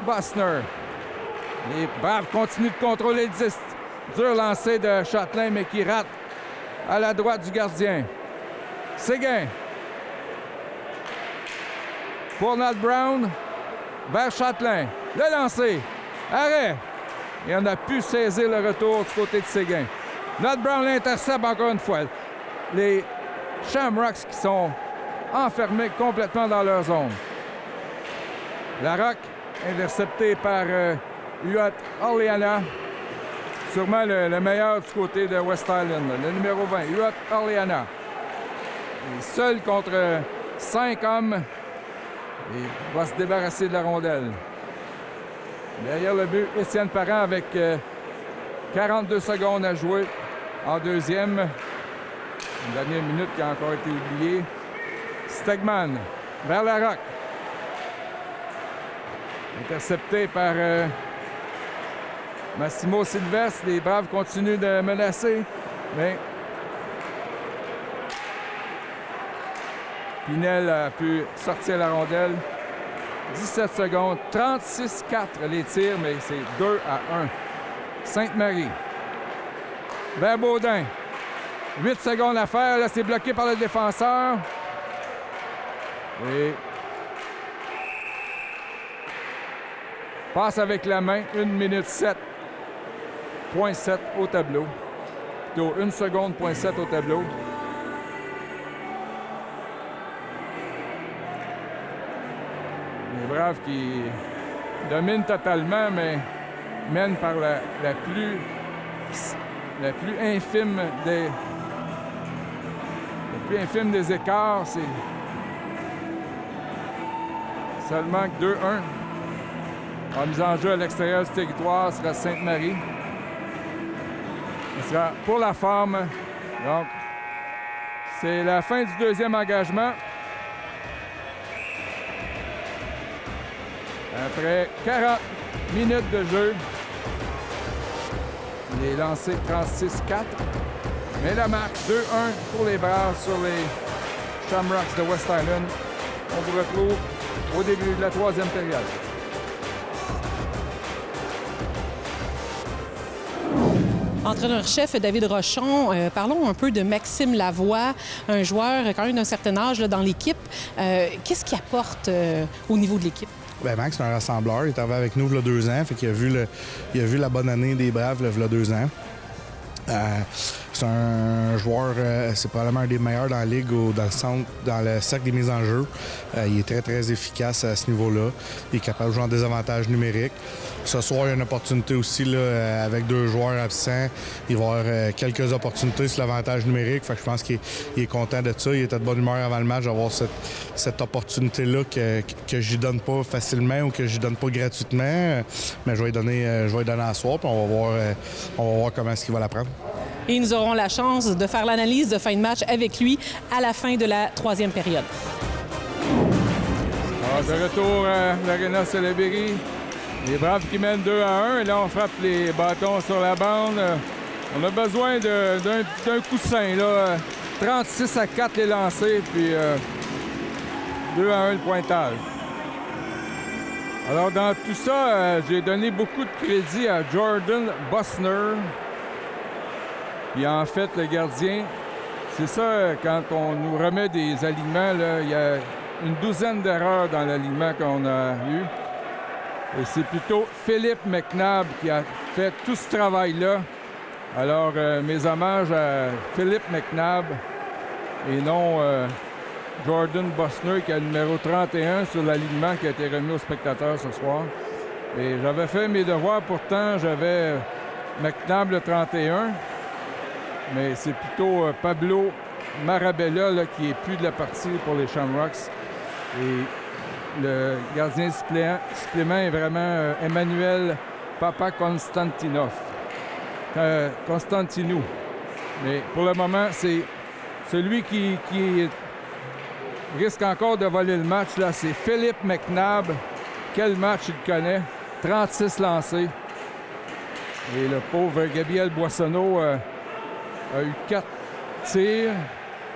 Bussner. Les Braves continuent de contrôler le 10. Dur lancé de Chatelain, mais qui rate à la droite du gardien. Séguin. Pour Nat Brown. Vers Chatelain. Le lancer. Arrêt. Et on a pu saisir le retour du côté de Séguin. Nat Brown l'intercepte encore une fois. Les Shamrocks qui sont enfermés complètement dans leur zone. Larocque, intercepté par Huot Orleana. Sûrement le meilleur du côté de West Island. Le numéro 20, Huot Orleana. Il est seul contre 5 hommes. Il va se débarrasser de la rondelle. Derrière le but, Étienne Parent avec 42 secondes à jouer en deuxième. Une dernière minute qui a encore été oubliée. Stegman vers Larocque. Intercepté par Massimo Sylvestre. Les Braves continuent de menacer, mais Pinel a pu sortir la rondelle. 17 secondes, 36-4 les tirs, mais c'est 2-1. Sainte-Marie. Vers Baudin. 8 secondes à faire. Là, c'est bloqué par le défenseur. Et passe avec la main. 1 minute 7.7 au tableau. Plutôt 1 seconde, 0.7 au tableau. Les Braves qui dominent totalement, mais mènent par la plus infime des écarts. C'est seulement que 2-1. En mise en jeu à l'extérieur du territoire sera Sainte-Marie. Ce sera pour la forme. Donc, c'est la fin du deuxième engagement. Après 40 minutes de jeu, il est lancé 36-4. Mais la marque 2-1 pour les Braves sur les Shamrocks de West Island. On vous retrouve au début de la troisième période. Entraîneur-chef David Rochon, parlons un peu de Maxime Lavoie, un joueur quand même d'un certain âge là, dans l'équipe. Qu'est-ce qu'il apporte au niveau de l'équipe? Bien, Max, c'est un rassembleur. Il est arrivé avec nous il y a 2 ans. Fait qu'il a vu la bonne année des Braves il y a 2 ans. C'est un joueur, c'est probablement un des meilleurs dans la ligue ou dans le cercle des mises en jeu. Il est très, très efficace à ce niveau-là. Il est capable de jouer en désavantage numérique. Ce soir, il y a une opportunité aussi là, avec 2 joueurs absents. Il va y avoir quelques opportunités sur l'avantage numérique. Fait que je pense qu'il est content de ça. Il était de bonne humeur avant le match d'avoir cette opportunité-là que je lui donne pas facilement ou que je lui donne pas gratuitement. Mais je vais lui donner à soir, puis on va voir comment est-ce qu'il va la prendre. Et nous aurons la chance de faire l'analyse de fin de match avec lui à la fin de la troisième période. De retour à l'Arena Salaberry. Les Braves qui mènent 2-1. Et là, on frappe les bâtons sur la bande. On a besoin d'un coussin. Là. 36-4 les lancers, puis 2-1 le pointage. Alors, dans tout ça, j'ai donné beaucoup de crédit à Jordan Bussner. Puis en fait, le gardien, c'est ça, quand on nous remet des alignements, là, il y a une douzaine d'erreurs dans l'alignement qu'on a eu. Et c'est plutôt Philippe McNabb qui a fait tout ce travail-là. Alors, mes hommages à Philippe McNabb et non Jordan Bussner qui a le numéro 31 sur l'alignement qui a été remis aux spectateurs ce soir. Et j'avais fait mes devoirs, pourtant j'avais McNabb le 31. Mais c'est plutôt Pablo Marabella là, qui est plus de la partie pour les Shamrocks. Et le gardien supplément est vraiment Emmanuel Papa Constantinou. Mais pour le moment, c'est celui qui risque encore de voler le match. Là, c'est Philippe McNabb. Quel match il connaît. 36 lancés. Et le pauvre Gabriel Boissonneau a eu 4 tirs.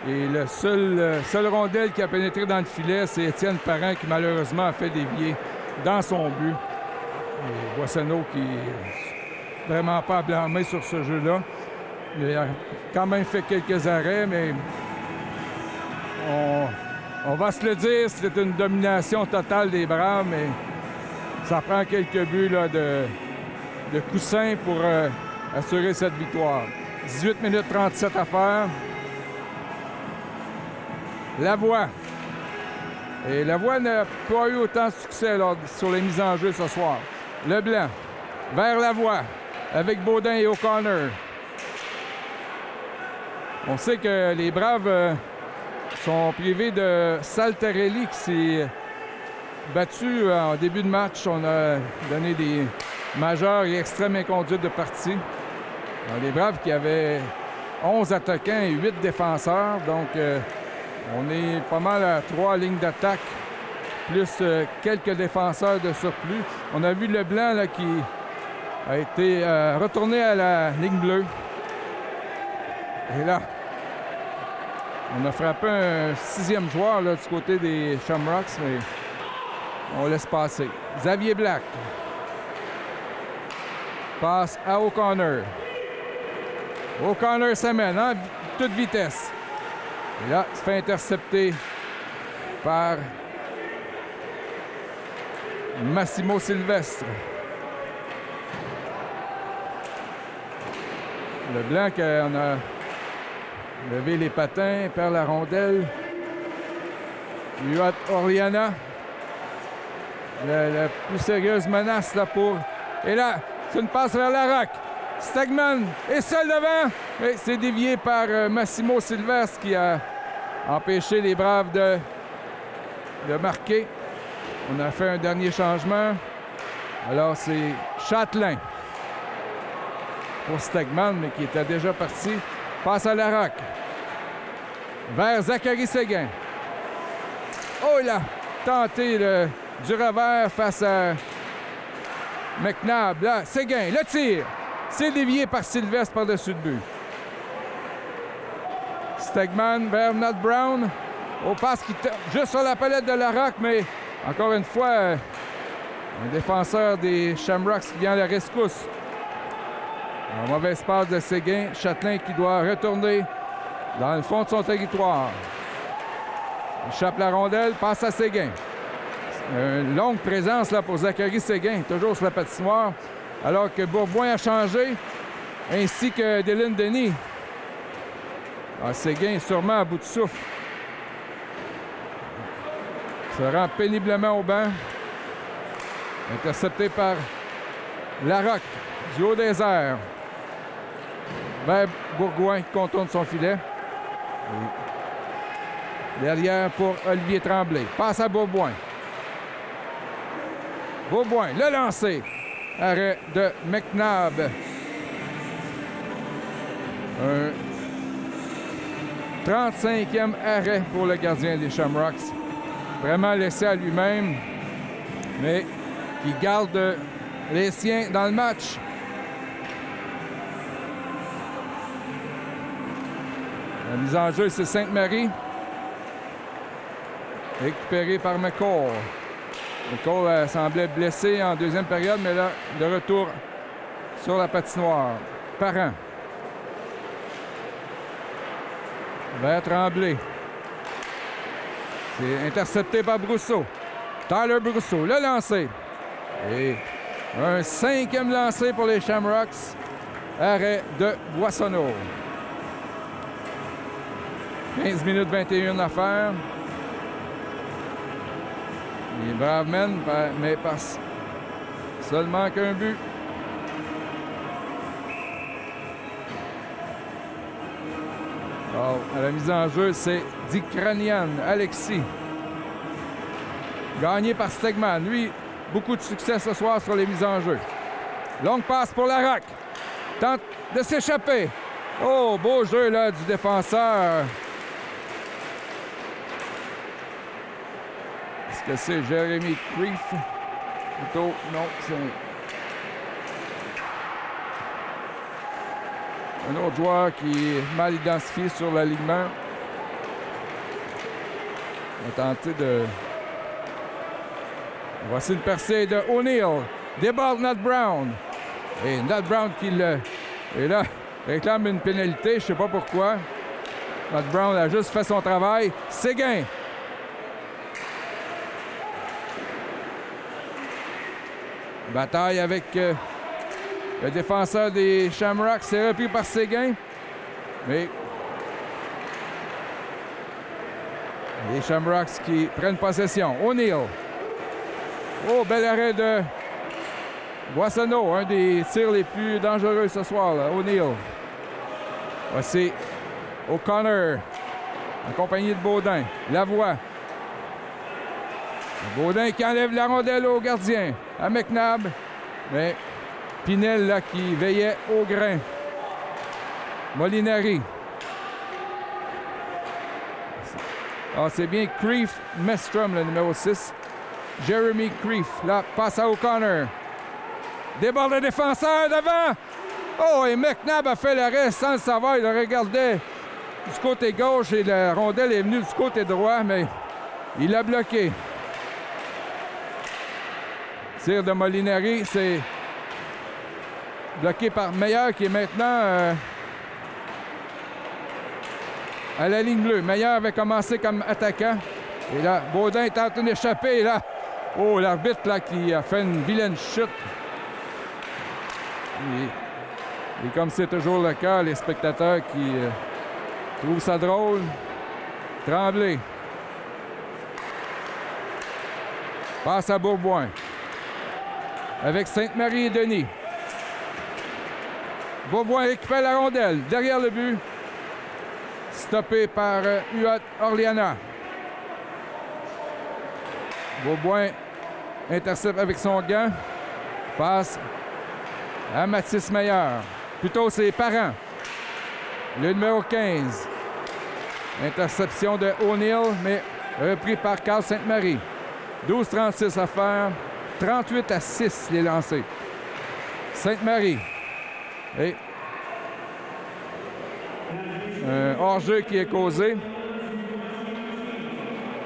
Et le seul rondelle qui a pénétré dans le filet, c'est Étienne Parent qui malheureusement a fait dévier dans son but. Et Boissonneau qui n'est vraiment pas à blâmer sur ce jeu-là. Il a quand même fait quelques arrêts, mais on va se le dire, c'est une domination totale des Braves, mais ça prend quelques buts là, de coussin pour assurer cette victoire. 18 minutes 37 à faire. Lavoie. Et Lavoie n'a pas eu autant de succès sur les mises en jeu ce soir. Leblanc vers Lavoie avec Baudin et O'Connor. On sait que les Braves sont privés de Saltarelli qui s'est battu en début de match. On a donné des majeures et extrêmes inconduites de partie. Alors, les Braves qui avaient 11 attaquants et 8 défenseurs. Donc, on est pas mal à 3 lignes d'attaque, plus quelques défenseurs de surplus. On a vu Leblanc là, qui a été retourné à la ligne bleue. Et là, on a frappé un 6e joueur là, du côté des Shamrocks, mais on laisse passer. Xavier Black passe à O'Connor. O'Connor s'amène en toute vitesse. Et là, il se fait intercepter par Massimo Sylvestre. Leblanc, on a levé les patins, perd la rondelle. Huot Orliana. La plus sérieuse menace là pour... Et là, c'est une passe vers Larocque. Stegman est seul devant, mais c'est dévié par Massimo Sylvestre qui a empêché les Braves de marquer. On a fait un dernier changement. Alors, c'est Châtelain pour Stegman, mais qui était déjà parti. Passe à Larocque. Vers Zachary Séguin. Oh, il a tenté du revers face à McNabb. Là, Séguin, le tir. C'est dévié par Sylvestre par-dessus le but. Stegman vers Nat Brown. Au passe qui juste sur la palette de Larocque, mais encore une fois, un défenseur des Shamrocks qui vient à la rescousse. Un mauvais passe de Séguin. Châtelain qui doit retourner dans le fond de son territoire. Il échappe la rondelle, passe à Séguin. Une longue présence là, pour Zachary Séguin, toujours sur la patinoire. Alors que Bourboin a changé, ainsi que Dylan Denis. Séguin est sûrement à bout de souffle. Se rend péniblement au banc. Intercepté par Larocque, du haut des airs. Vers Bourgoin qui contourne son filet. Et derrière pour Olivier Tremblay. Passe à Bourboin. Bourboin, le lancer. Arrêt de McNabb. Un 35e arrêt pour le gardien des Shamrocks. Vraiment laissé à lui-même, mais qui garde les siens dans le match. La mise en jeu, c'est Sainte-Marie. Récupéré par McCall. McCall semblait blessé en deuxième période, mais là, de retour sur la patinoire. Parent. Vers Tremblay. C'est intercepté par Brousseau. Tyler Brousseau, le lancer. Et un 5e lancé pour les Shamrocks. Arrêt de Boissonneau. 15 minutes 21 à faire. Les Braves mènent, mais passe seulement qu'un but. Alors, à la mise en jeu, c'est Dick Cranian, Alexis. Gagné par Stegman. Lui, beaucoup de succès ce soir sur les mises en jeu. Longue passe pour Larocque. Tente de s'échapper. Oh, beau jeu là du défenseur. Est-ce que c'est Jérémy Creef Plutôt, non, c'est un autre joueur qui est mal identifié sur l'alignement. On va tenter de... Voici une percée de O'Neill. Déborde Nat Brown. Et Nat Brown qui le... Et là, réclame une pénalité, je ne sais pas pourquoi. Nat Brown a juste fait son travail. Séguin. Bataille avec le défenseur des Shamrocks. C'est repris par Séguin. Mais les Shamrocks qui prennent possession. O'Neill. Oh, bel arrêt de Boissonneau. Un des tirs les plus dangereux ce soir, là. O'Neill. Voici O'Connor, accompagné de Baudin. Lavoie. Baudin qui enlève la rondelle au gardien. À McNabb. Mais Pinel, là, qui veillait au grain. Molinari. Ah, c'est bien Creef Mestrom, le numéro 6. Jeremy Creef. Là, passe à O'Connor. Déborde le défenseur devant. Oh, et McNabb a fait l'arrêt sans le savoir. Il le regardait du côté gauche et la rondelle est venue du côté droit, mais il l'a bloqué. Tir de Molinari, c'est bloqué par Meilleur qui est maintenant à la ligne bleue. Meilleur avait commencé comme attaquant. Et là, Baudin tente une échappée. Là, oh, l'arbitre là, qui a fait une vilaine chute. Et comme c'est toujours le cas, les spectateurs qui trouvent ça drôle. Tremblay. Passe à Bourboin. Avec Sainte-Marie et Denis. Bourboin récupère la rondelle derrière le but. Stoppé par Huot Orléana. Bourboin intercepte avec son gant. Passe à Mathis Meilleur. Plutôt, c'est Parent. Le numéro 15. Interception de O'Neill, mais repris par Carl Sainte-Marie. 12-36 à faire. 38-6 les lancés. Sainte-Marie. Et un hors-jeu qui est causé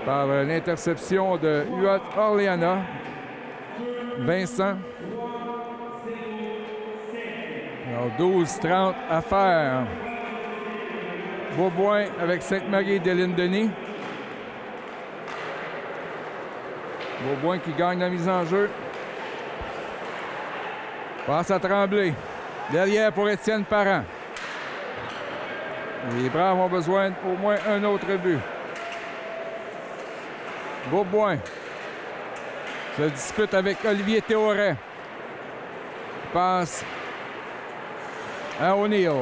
par l'interception de Huot Orléana. Vincent. Alors, 12-30 à faire. Bourboin avec Sainte-Marie et Deline Denis. Bourboin qui gagne la mise en jeu. Passe à Tremblay. Derrière pour Étienne Parent. Les Braves ont besoin d'au moins un autre but. Bourboin se dispute avec Olivier Théoret. Qui passe à O'Neill.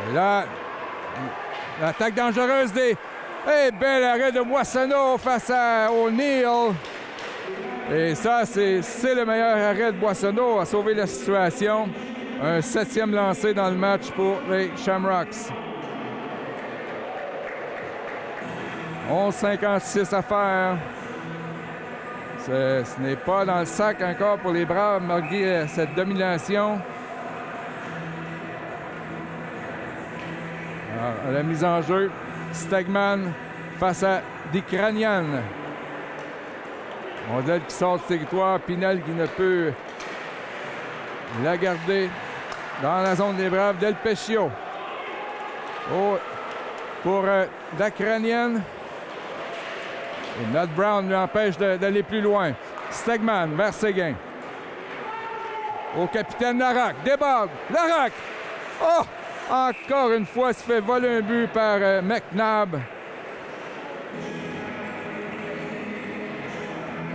Et là, l'attaque dangereuse des... Et bel arrêt de Boissonneau face à O'Neill. Et ça, c'est le meilleur arrêt de Boissonneau. A sauvé la situation. Un 7e lancé dans le match pour les Shamrocks. 11-56 à faire. Ce n'est pas dans le sac encore pour les Braves malgré cette domination. Alors, à la mise en jeu, Stegman face à Dikranian. Rondelle qui sort du territoire. Pinel qui ne peut la garder dans la zone des Braves. Del Pescio. Oh, pour Dakranian. Et Nat Brown lui empêche d'aller plus loin. Stegman vers Séguin. Au capitaine Larac. Déborde. Larac. Oh! Encore une fois, se fait voler un but par McNabb.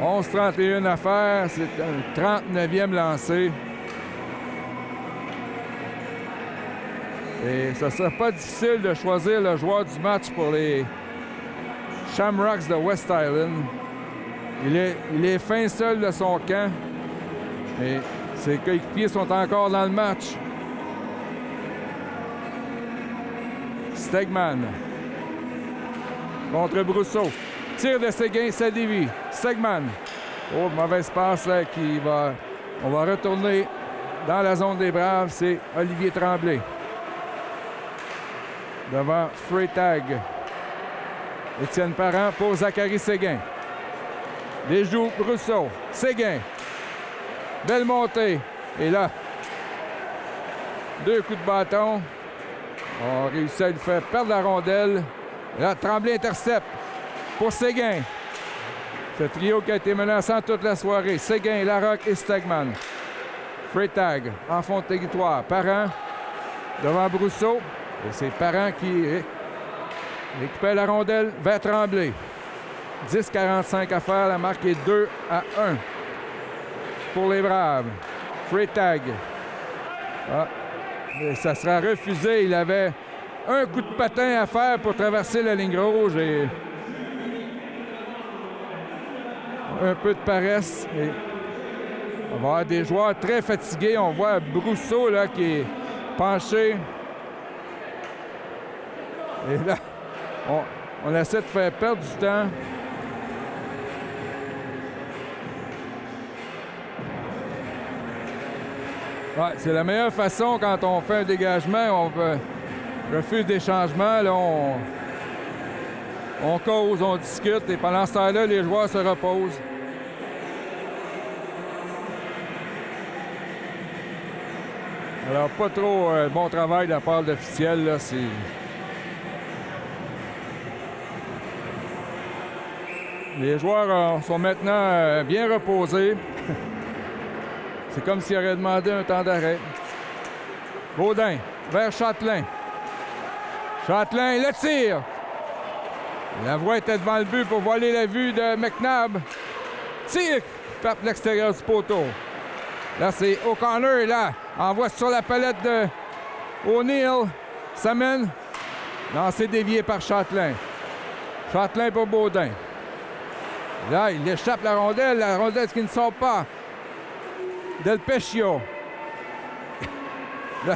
11-31 à faire. C'est un 39e lancé. Et ce ne sera pas difficile de choisir le joueur du match pour les Shamrocks de West Island. Il est fin seul de son camp. Et ses coéquipiers sont encore dans le match. Stegman contre Brousseau. Tir de Séguin, ça dévie. Segman. Oh, mauvaise passe là, on va retourner dans la zone des Braves. C'est Olivier Tremblay. Devant Freytag. Étienne Parent pour Zachary Séguin. Desjous Brousseau. Séguin. Belle montée. Et là, 2 coups de bâton. On réussit à lui faire perdre la rondelle. Là, Tremblay intercepte pour Séguin. Ce trio qui a été menaçant toute la soirée. Séguin, Larocque et Stegman. Freytag en fond de territoire. Parent devant Brousseau. Et c'est Parent qui récupère la rondelle vers Tremblay. 10-45 à faire. La marque est 2-1 pour les Braves. Freytag. Ça sera refusé. Il avait un coup de patin à faire pour traverser la ligne rouge et un peu de paresse. Et on va avoir des joueurs très fatigués. On voit Brousseau là, qui est penché. Et là, on essaie de faire perdre du temps. Ouais, c'est la meilleure façon quand on fait un dégagement, on refuse des changements. Là, on cause, on discute et pendant ce temps-là, les joueurs se reposent. Alors, pas trop bon travail de la part de l'officiel. Là, les joueurs sont maintenant bien reposés. C'est comme s'il aurait demandé un temps d'arrêt. Gaudin vers Châtelain. Châtelain, le tir. La voie était devant le but pour voiler la vue de McNabb. Tir, frappe l'extérieur du poteau. Là, c'est O'Connor, là. Envoie sur la palette de O'Neill. Ça mène. Lancé dévié par Châtelain. Châtelain pour Baudin. Là, il échappe la rondelle qui ne sort pas. Del Pescio. Là,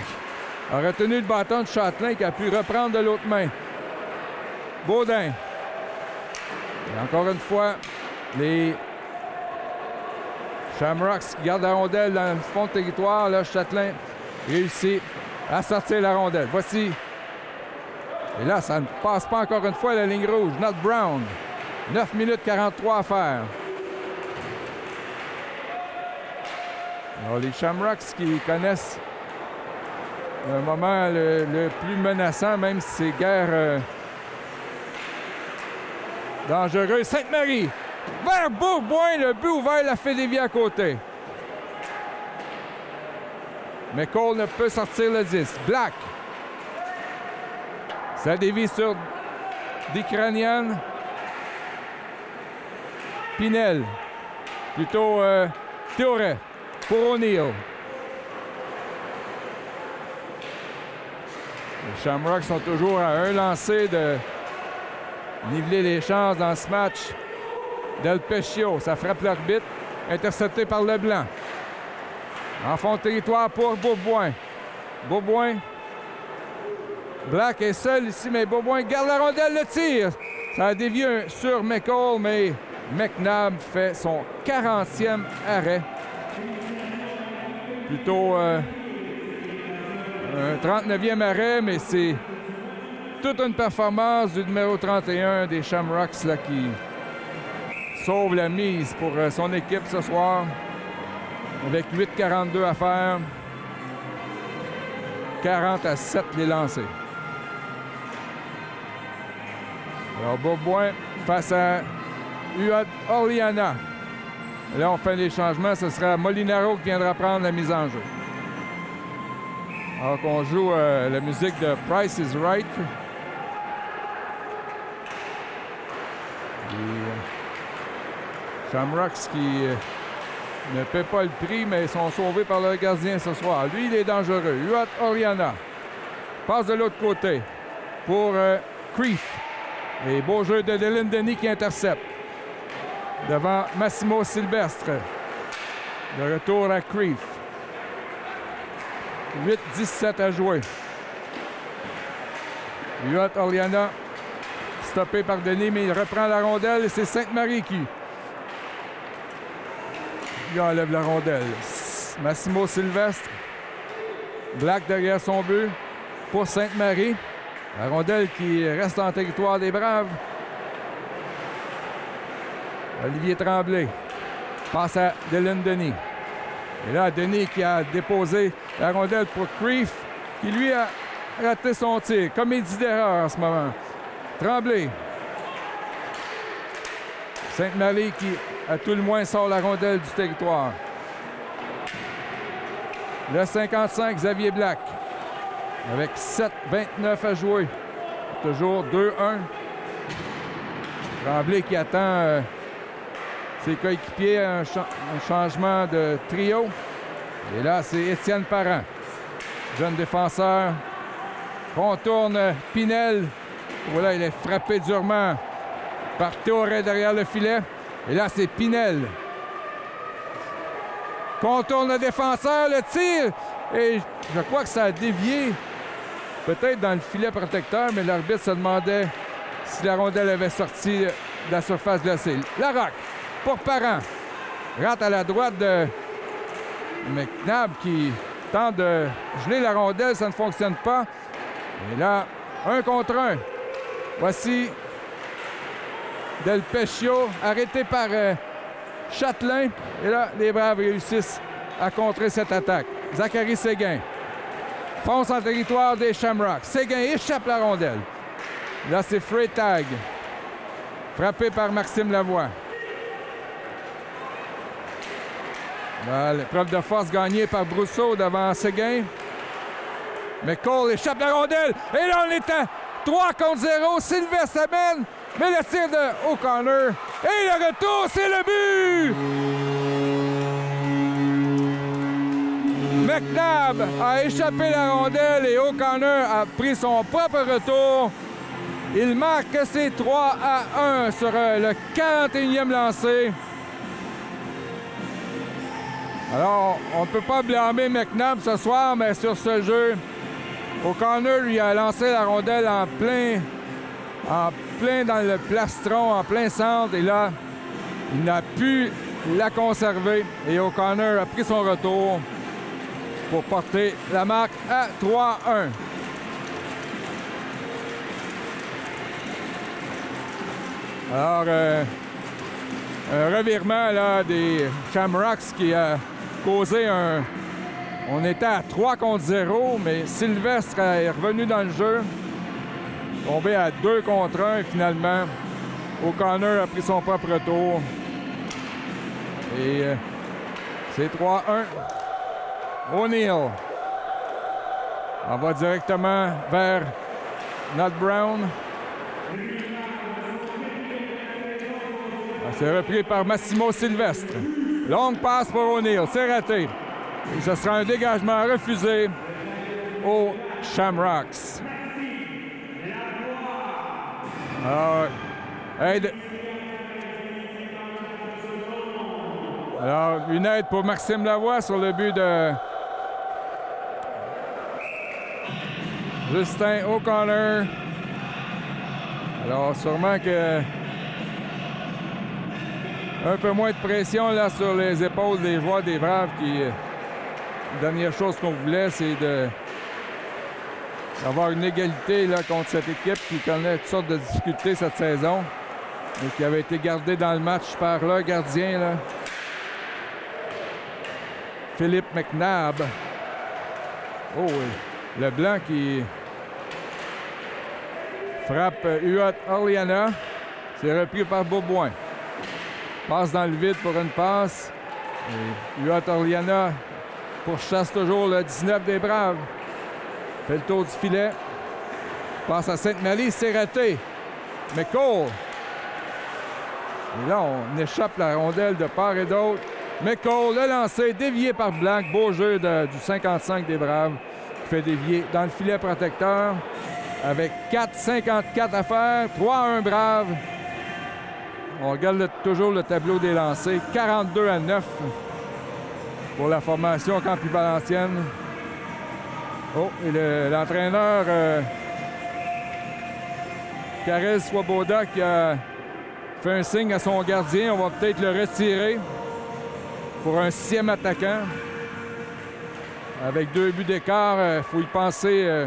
a retenu le bâton de Châtelain qui a pu reprendre de l'autre main. Baudin. Et encore une fois, les Shamrocks qui gardent la rondelle dans le fond de territoire. Là, Châtelain réussit à sortir la rondelle. Voici. Et là, ça ne passe pas encore une fois la ligne rouge. Not Brown. 9 minutes 43 à faire. Alors, les Shamrocks qui connaissent un moment le plus menaçant, même si c'est guère dangereux. Sainte-Marie, vers Bourboin, le but ouvert, la fait dévier à côté. McCall ne peut sortir le 10. Black. Ça dévie sur Dicranian. Pinel. Plutôt Théoret. Pour O'Neill. Les Shamrocks sont toujours à un lancer de niveler les chances dans ce match. Del Pescio, ça frappe l'arbitre. Intercepté par Leblanc. En fond de territoire pour Bourboin. Bourboin. Black est seul ici, mais Bourboin garde la rondelle, le tir. Ça a dévié sur McCall, mais McNabb fait son 40e arrêt. Plutôt un 39e arrêt, mais c'est toute une performance du numéro 31 des Shamrocks là, qui sauve la mise pour son équipe ce soir. Avec 8,42 à faire. 40-7 les lancés. Alors, Bourboin face à Huot Orliana. Là, on fait les changements. Ce sera Molinaro qui viendra prendre la mise en jeu. Alors qu'on joue la musique de Price is Right. Les Shamrocks qui ne paient pas le prix, mais sont sauvés par leur gardien ce soir. Lui, il est dangereux. Huot Orliana passe de l'autre côté pour Creef. Et beau jeu de Dylan Denis qui intercepte. Devant Massimo Silvestre. Le retour à Creef. 8-17 à jouer. Huot Orliana stoppé par Denis, mais il reprend la rondelle et c'est Sainte-Marie qui enlève la rondelle. Massimo Sylvestre. Black derrière son but pour Sainte-Marie. La rondelle qui reste en territoire des Braves. Olivier Tremblay passe à Dylan Denis. Et là, Denis qui a déposé la rondelle pour Creef, qui lui a raté son tir. Comédie d'erreur en ce moment. Tremblay. Sainte-Marie qui, à tout le moins, sort la rondelle du territoire. Le 55, Xavier Black. Avec 7:29 à jouer. Toujours 2-1. Tremblay qui attend ses coéquipiers, un changement de trio. Et là, c'est Étienne Parent. Jeune défenseur. Contourne Pinel. Voilà, il est frappé durement par Théoret derrière le filet. Et là, c'est Pinel. Contourne le défenseur, le tir. Et je crois que ça a dévié. Peut-être dans le filet protecteur, mais l'arbitre se demandait si la rondelle avait sorti de la surface glacée. Larocque pour Parent. Rate à la droite de McNabb qui tente de geler la rondelle. Ça ne fonctionne pas. Et là, 1 contre 1. Voici Del Pescio, arrêté par Châtelain. Et là, les Braves réussissent à contrer cette attaque. Zachary Séguin fonce en territoire des Shamrocks. Séguin échappe la rondelle. Là, c'est Freytag, frappé par Maxime Lavoie. Là, l'épreuve de force gagnée par Brousseau devant Séguin. Mais Cole échappe la rondelle. Et là, on est à 3 contre 0. Sylvestre amène. Mais le tir de O'Connor. Et le retour, c'est le but! McNabb a échappé la rondelle et O'Connor a pris son propre retour. Il marque ses 3-1 sur le 41e lancé. Alors, on ne peut pas blâmer McNabb ce soir, mais sur ce jeu, O'Connor lui a lancé la rondelle en plein dans le plastron, en plein centre. Et là, il n'a pu la conserver. Et O'Connor a pris son retour pour porter la marque à 3-1. Alors, un revirement là, des Shamrocks qui a causé un... On était à 3 contre 0, mais Sylvestre est revenu dans le jeu. Tombé à 2 contre 1 finalement. O'Connor a pris son propre tour. Et c'est 3-1. O'Neill. On va directement vers Nat Brown. C'est repris par Massimo Sylvestre. Longue passe pour O'Neill. C'est raté. Et ce sera un dégagement refusé aux Shamrocks. Alors, une aide pour Maxime Lavoie sur le but de Justin O'Connor. Alors, sûrement que un peu moins de pression là sur les épaules des joueurs des Braves qui... La dernière chose qu'on voulait, c'est d'avoir une égalité là, contre cette équipe qui connaît toutes sortes de difficultés cette saison, mais qui avait été gardée dans le match par le gardien, là, Philippe McNabb. Oh oui, le blanc qui frappe Huot Orliana. C'est repris par Beauboin. Passe dans le vide pour une passe. Et Huot Orliana pourchasse toujours le 19 des Braves. Fait le tour du filet. Passe à Sainte-Marie, c'est raté. Mais Cole. Et là, on échappe la rondelle de part et d'autre. Mais Cole, le lancé, dévié par Blanc. Beau jeu du 55 des Braves. Qui fait dévier dans le filet protecteur. Avec 4,54 à faire. 3-1 Braves. On regarde toujours le tableau des lancers. 42-9 pour la formation Campy-Valenciennes. Oh, et l'entraîneur Karel Swoboda qui a fait un signe à son gardien. On va peut-être le retirer pour un 6e attaquant. Avec 2 buts d'écart, il faut y penser.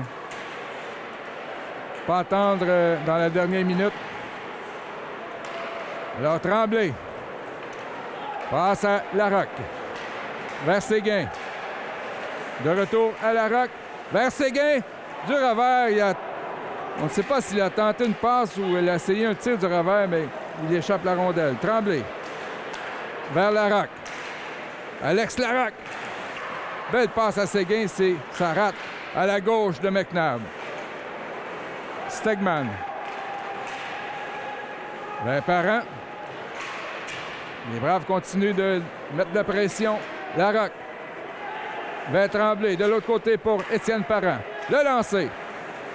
Pas attendre dans la dernière minute. Alors, Tremblay passe à Larocque. Vers Séguin. De retour à Larocque. Vers Séguin. Du revers. On ne sait pas s'il a tenté une passe ou il a essayé un tir du revers, mais il échappe la rondelle. Tremblay. Vers Larocque. Alex Larocque. Belle passe à Séguin. Ça rate à la gauche de McNabb. Stegman. Vers Parent. Les Braves continuent de mettre de la pression. Larocque. Vers Tremblay. De l'autre côté pour Étienne Parent. Le lancer.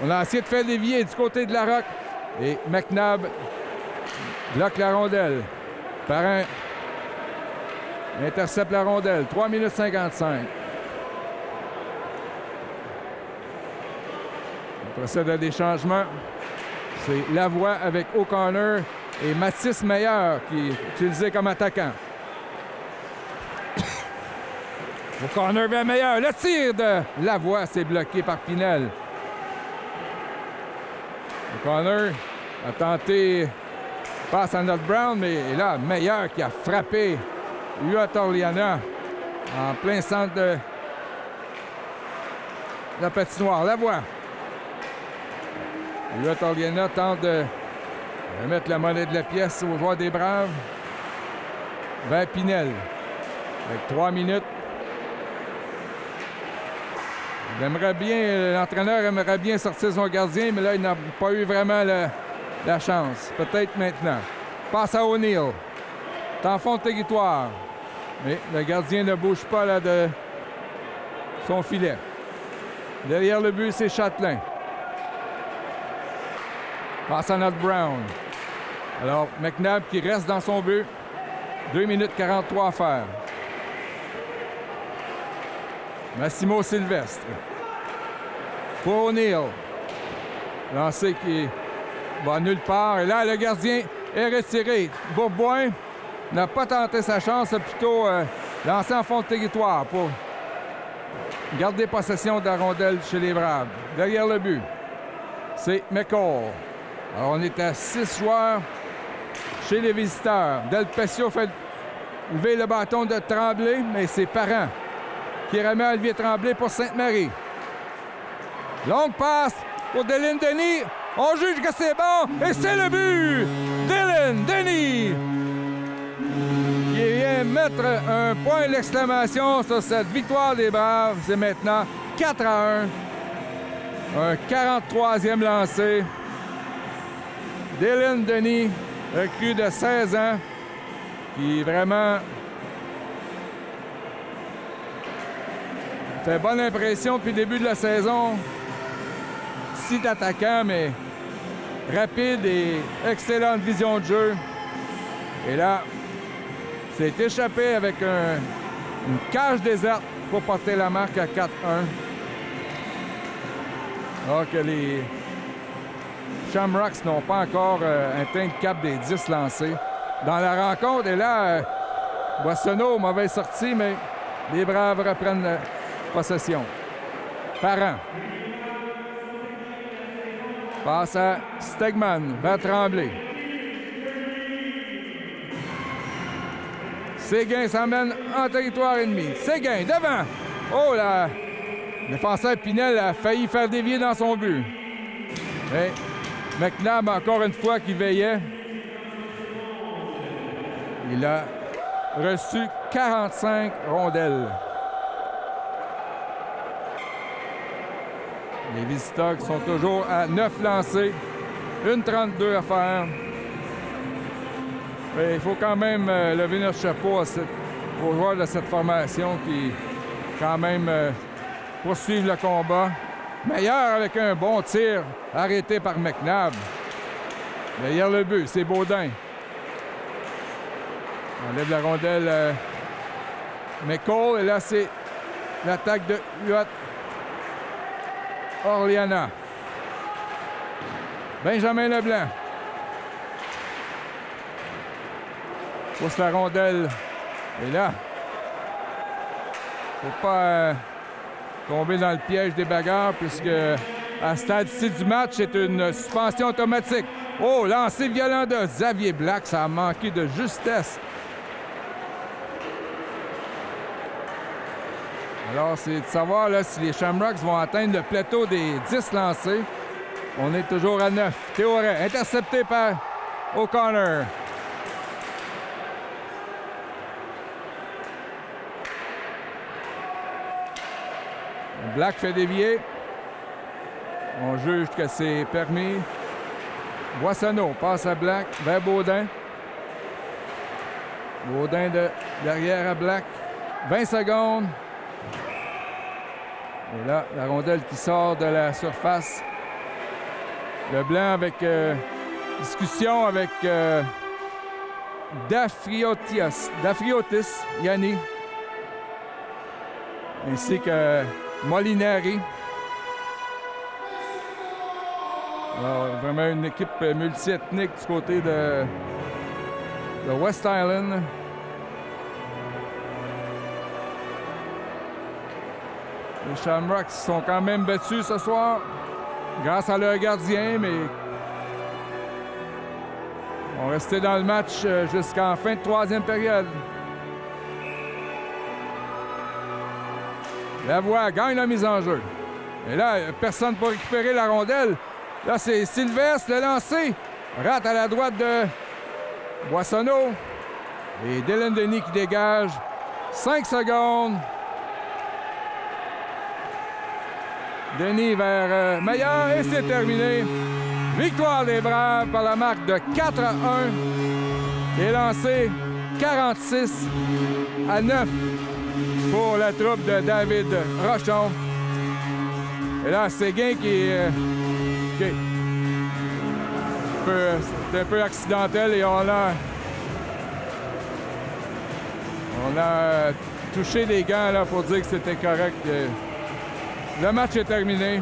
On a essayé de faire dévier du côté de Larocque. Et McNabb bloque la rondelle. Parent intercepte la rondelle. 3 minutes 55. On procède à des changements. C'est Lavoie avec O'Connor et Mathis Meilleur qui est utilisé comme attaquant. O'Connor vers Meilleur. Le tir de Lavoie, c'est bloqué par Pinel. O'Connor a tenté passe à notre Brown, mais là, Meilleur qui a frappé Huot Orliana en plein centre de la patinoire. Lavoie. Huot Orliana tente de remettre la monnaie de la pièce aux joueurs des Braves. Vers Pinel. Avec 3 minutes. L'entraîneur aimerait bien sortir son gardien, mais là, il n'a pas eu vraiment la chance. Peut-être maintenant. Passe à O'Neill. En fond de territoire. Mais le gardien ne bouge pas là de son filet. Derrière le but, c'est Châtelain. Passe à notre Brown. Alors, McNabb qui reste dans son but. 2 minutes 43 à faire. Massimo Sylvestre. Pour O'Neill. Lancé qui va nulle part. Et là, le gardien est retiré. Bourboin n'a pas tenté sa chance, a plutôt lancé en fond de territoire pour garder possession de la rondelle chez les Braves. Derrière le but, c'est McCall. Alors, on est à 6 joueurs chez les visiteurs. Del Pescio fait lever le bâton de Tremblay, mais c'est Parent qui remet à Olivier Tremblay pour Sainte-Marie. Longue passe pour Dylan Denis. On juge que c'est bon et c'est le but! Dylan Denis qui vient mettre un point d'exclamation sur cette victoire des Braves. C'est maintenant 4-1. Un 43e lancé. Dylan Denis, recrue de 16 ans, qui vraiment fait bonne impression depuis le début de la saison. Petit attaquant, mais rapide et excellente vision de jeu. Et là, c'est échappé avec une cage déserte pour porter la marque à 4-1. Alors que les Shamrocks n'ont pas encore atteint le cap des 10 lancés dans la rencontre. Et là, Boissonneau, mauvaise sortie, mais les Braves reprennent possession. Parent. Passe à Stegman, vers Tremblay. Séguin s'emmène en territoire ennemi. Séguin, devant! Oh là! Le défenseur Pinel a failli faire dévier dans son but. Et McNabb, encore une fois, qui veillait. Il a reçu 45 rondelles. Les visiteurs qui sont toujours à 9 lancés. 1,32 à faire. Mais il faut quand même lever notre chapeau aux joueurs de cette formation qui, quand même, poursuivent le combat. Meilleur avec un bon tir arrêté par McNabb. Derrière le but, c'est Baudin. On enlève la rondelle McCall. Et là, c'est l'attaque de Huot Orliana. Benjamin Leblanc. Pousse la rondelle. Et là, il ne faut pas tomber dans le piège des bagarres puisque à ce stade-ci du match, c'est une suspension automatique. Oh, lancer violent de Xavier Black, ça a manqué de justesse. Alors, c'est de savoir là, si les Shamrocks vont atteindre le plateau des 10 lancés. On est toujours à 9. Théoret, intercepté par O'Connor. Black fait dévier. On juge que c'est permis. Boissonneau passe à Black vers Baudin. Baudin de derrière à Black. 20 secondes. Et là, la rondelle qui sort de la surface. Leblanc avec discussion avec Dafriotis Yanni. Ainsi que Molinari. Alors, vraiment une équipe multiethnique du côté de West Island. Les Shamrocks sont quand même battus ce soir grâce à leur gardien, mais vont rester dans le match jusqu'en fin de troisième période. Lavoie gagne la mise en jeu. Et là, personne pour récupérer la rondelle. Là, c'est Sylvestre, le lancer. Rate à la droite de Boissonneau. Et Dylan Denis qui dégage. 5 secondes. Denis vers Meilleur et c'est terminé. Victoire des Braves par la marque de 4-1. Et lancé 46-9 pour la troupe de David Rochon. Et là, Séguin qui est c'est un peu accidentel et on a touché les gants là, pour dire que c'était correct. Le match est terminé.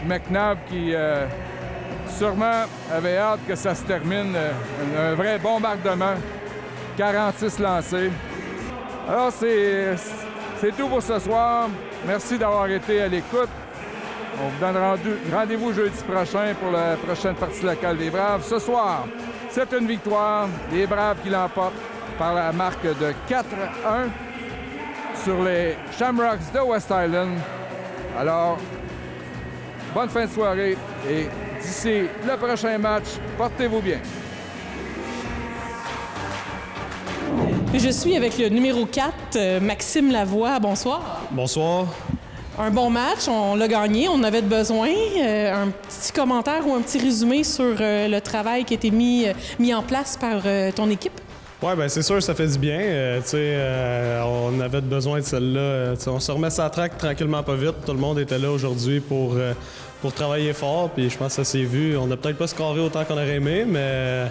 McNabb qui sûrement avait hâte que ça se termine. Un vrai bombardement. 46 lancés. Alors, c'est tout pour ce soir. Merci d'avoir été à l'écoute. On vous donne rendez-vous jeudi prochain pour la prochaine partie locale des Braves. Ce soir, c'est une victoire des Braves qui l'emportent par la marque de 4-1 sur les Shamrocks de West Island. Alors, bonne fin de soirée et d'ici le prochain match, portez-vous bien. Je suis avec le numéro 4, Maxime Lavoie. Bonsoir. Bonsoir. Un bon match, on l'a gagné, on avait besoin. Un petit commentaire ou un petit résumé sur le travail qui a été mis en place par ton équipe? Oui, bien c'est sûr, ça fait du bien. On avait besoin de celle-là. On se remet sa traque tranquillement, pas vite. Tout le monde était là aujourd'hui pour travailler fort, puis je pense que ça s'est vu. On n'a peut-être pas scoré autant qu'on aurait aimé, mais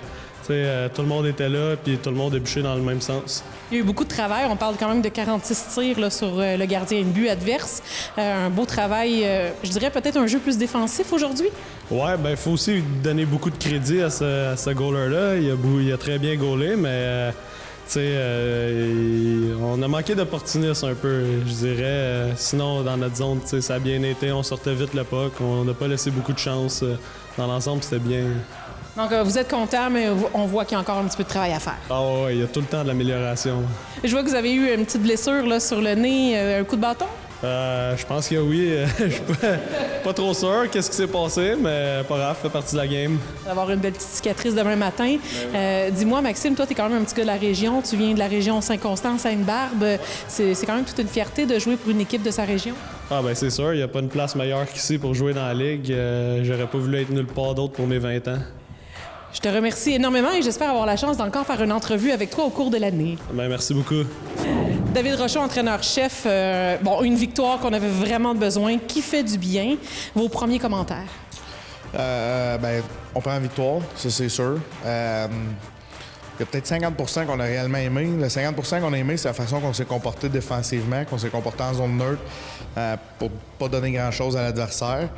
tout le monde était là, puis tout le monde est bûché dans le même sens. Il y a eu beaucoup de travail. On parle quand même de 46 tirs là, sur le gardien de but adverse. Un beau travail, je dirais peut-être un jeu plus défensif aujourd'hui? Oui, bien il faut aussi donner beaucoup de crédit à ce goaler-là. Il a très bien goalé, mais on a manqué d'opportunisme un peu, je dirais. Sinon, dans notre zone, ça a bien été. On sortait vite le puck. On n'a pas laissé beaucoup de chance. Dans l'ensemble, c'était bien. Donc, vous êtes content, mais on voit qu'il y a encore un petit peu de travail à faire. Ah oui, il y a tout le temps de l'amélioration. Je vois que vous avez eu une petite blessure là, sur le nez, un coup de bâton? Je pense que oui. Je suis pas trop sûr qu'est-ce qui s'est passé, mais pas grave, ça fait partie de la game. D'avoir une belle petite cicatrice demain matin. Dis-moi, Maxime, toi, tu es quand même un petit gars de la région. Tu viens de la région Saint-Constant, Sainte-Barbe. C'est quand même toute une fierté de jouer pour une équipe de sa région. Ah ben c'est sûr, il n'y a pas une place meilleure qu'ici pour jouer dans la Ligue. J'aurais pas voulu être nulle part d'autre pour mes 20 ans. Je te remercie énormément et j'espère avoir la chance d'encore faire une entrevue avec toi au cours de l'année. Ben, merci beaucoup. David Rochon, entraîneur-chef. Une victoire qu'on avait vraiment besoin, qui fait du bien. Vos premiers commentaires? On prend la victoire, ça c'est sûr. y a peut-être 50 qu'on a réellement aimé. Le 50 qu'on a aimé, c'est la façon qu'on s'est comporté défensivement, qu'on s'est comporté en zone neutre pour pas donner grand-chose à l'adversaire.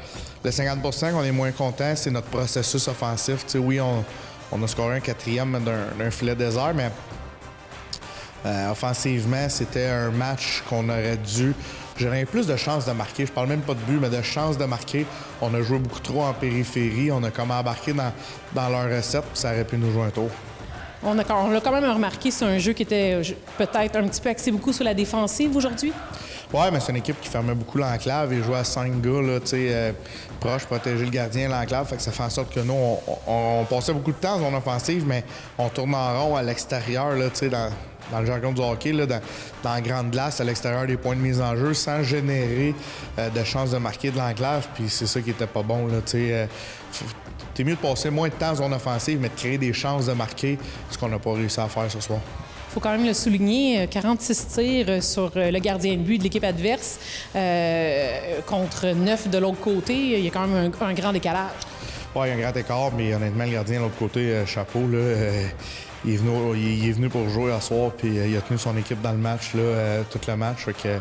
Le 50 qu'on est moins content, c'est notre processus offensif. T'sais, oui, on a scoré un 4e d'un filet désert, mais offensivement, c'était un match qu'on aurait dû... J'aurais plus de chances de marquer. Je parle même pas de but, mais de chances de marquer. On a joué beaucoup trop en périphérie. On a comme embarqué dans leur recette, puis ça aurait pu nous jouer un tour. On l'a quand même remarqué, c'est un jeu qui était peut-être un petit peu axé beaucoup sur la défensive aujourd'hui. Oui, mais c'est une équipe qui fermait beaucoup l'enclave et jouait à 5 gars, là, proches, protéger le gardien de l'enclave. Fait que ça fait en sorte que nous, on passait beaucoup de temps en zone offensive, mais on tourne en rond à l'extérieur, là, dans le jargon du hockey, là, dans la grande glace, à l'extérieur des points de mise en jeu, sans générer de chances de marquer de l'enclave. Puis c'est ça qui était pas bon. T'es mieux de passer moins de temps en zone offensive, mais de créer des chances de marquer, ce qu'on n'a pas réussi à faire ce soir. Il faut quand même le souligner, 46 tirs sur le gardien de but de l'équipe adverse contre 9 de l'autre côté. Il y a quand même un grand décalage. Oui, il y a un grand écart, mais honnêtement, le gardien de l'autre côté, chapeau, là, il est venu pour jouer à soir, puis il a tenu son équipe dans le match, là, tout le match. Fait que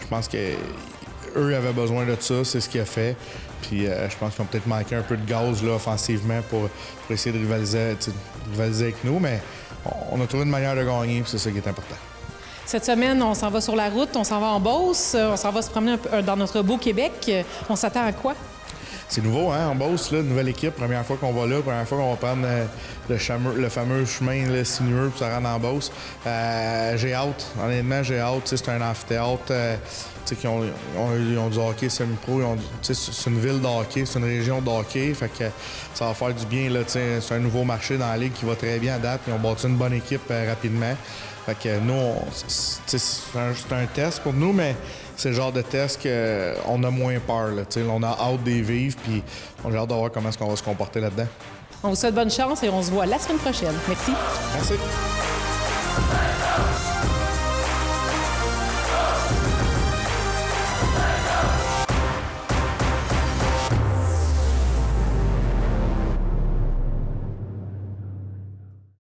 je pense qu'eux avaient besoin de ça, c'est ce qu'il a fait. Puis je pense qu'ils ont peut-être manqué un peu de gaz là, offensivement pour essayer de rivaliser avec nous, mais on a trouvé une manière de gagner, puis c'est ça qui est important. Cette semaine, on s'en va sur la route, on s'en va en Beauce, on s'en va se promener un peu dans notre beau Québec. On s'attend à quoi? C'est nouveau, hein, en Beauce, là, nouvelle équipe, première fois qu'on va là, première fois qu'on va prendre le fameux chemin là, sinueux pour se rendre en Beauce. J'ai hâte, honnêtement, j'ai hâte. C'est un amphithéâtre qui ont du hockey semi-pro. C'est une ville de hockey, c'est une région de hockey. Fait que ça va faire du bien. Là, c'est un nouveau marché dans la ligue qui va très bien à date. Ils ont bâti une bonne équipe rapidement. Fait que nous, c'est un test pour nous, mais c'est le genre de test qu'on a moins peur. Là, on a hâte d'y vivre, puis on a hâte de voir comment est-ce qu'on va se comporter là-dedans. On vous souhaite bonne chance et on se voit la semaine prochaine. Merci. Merci.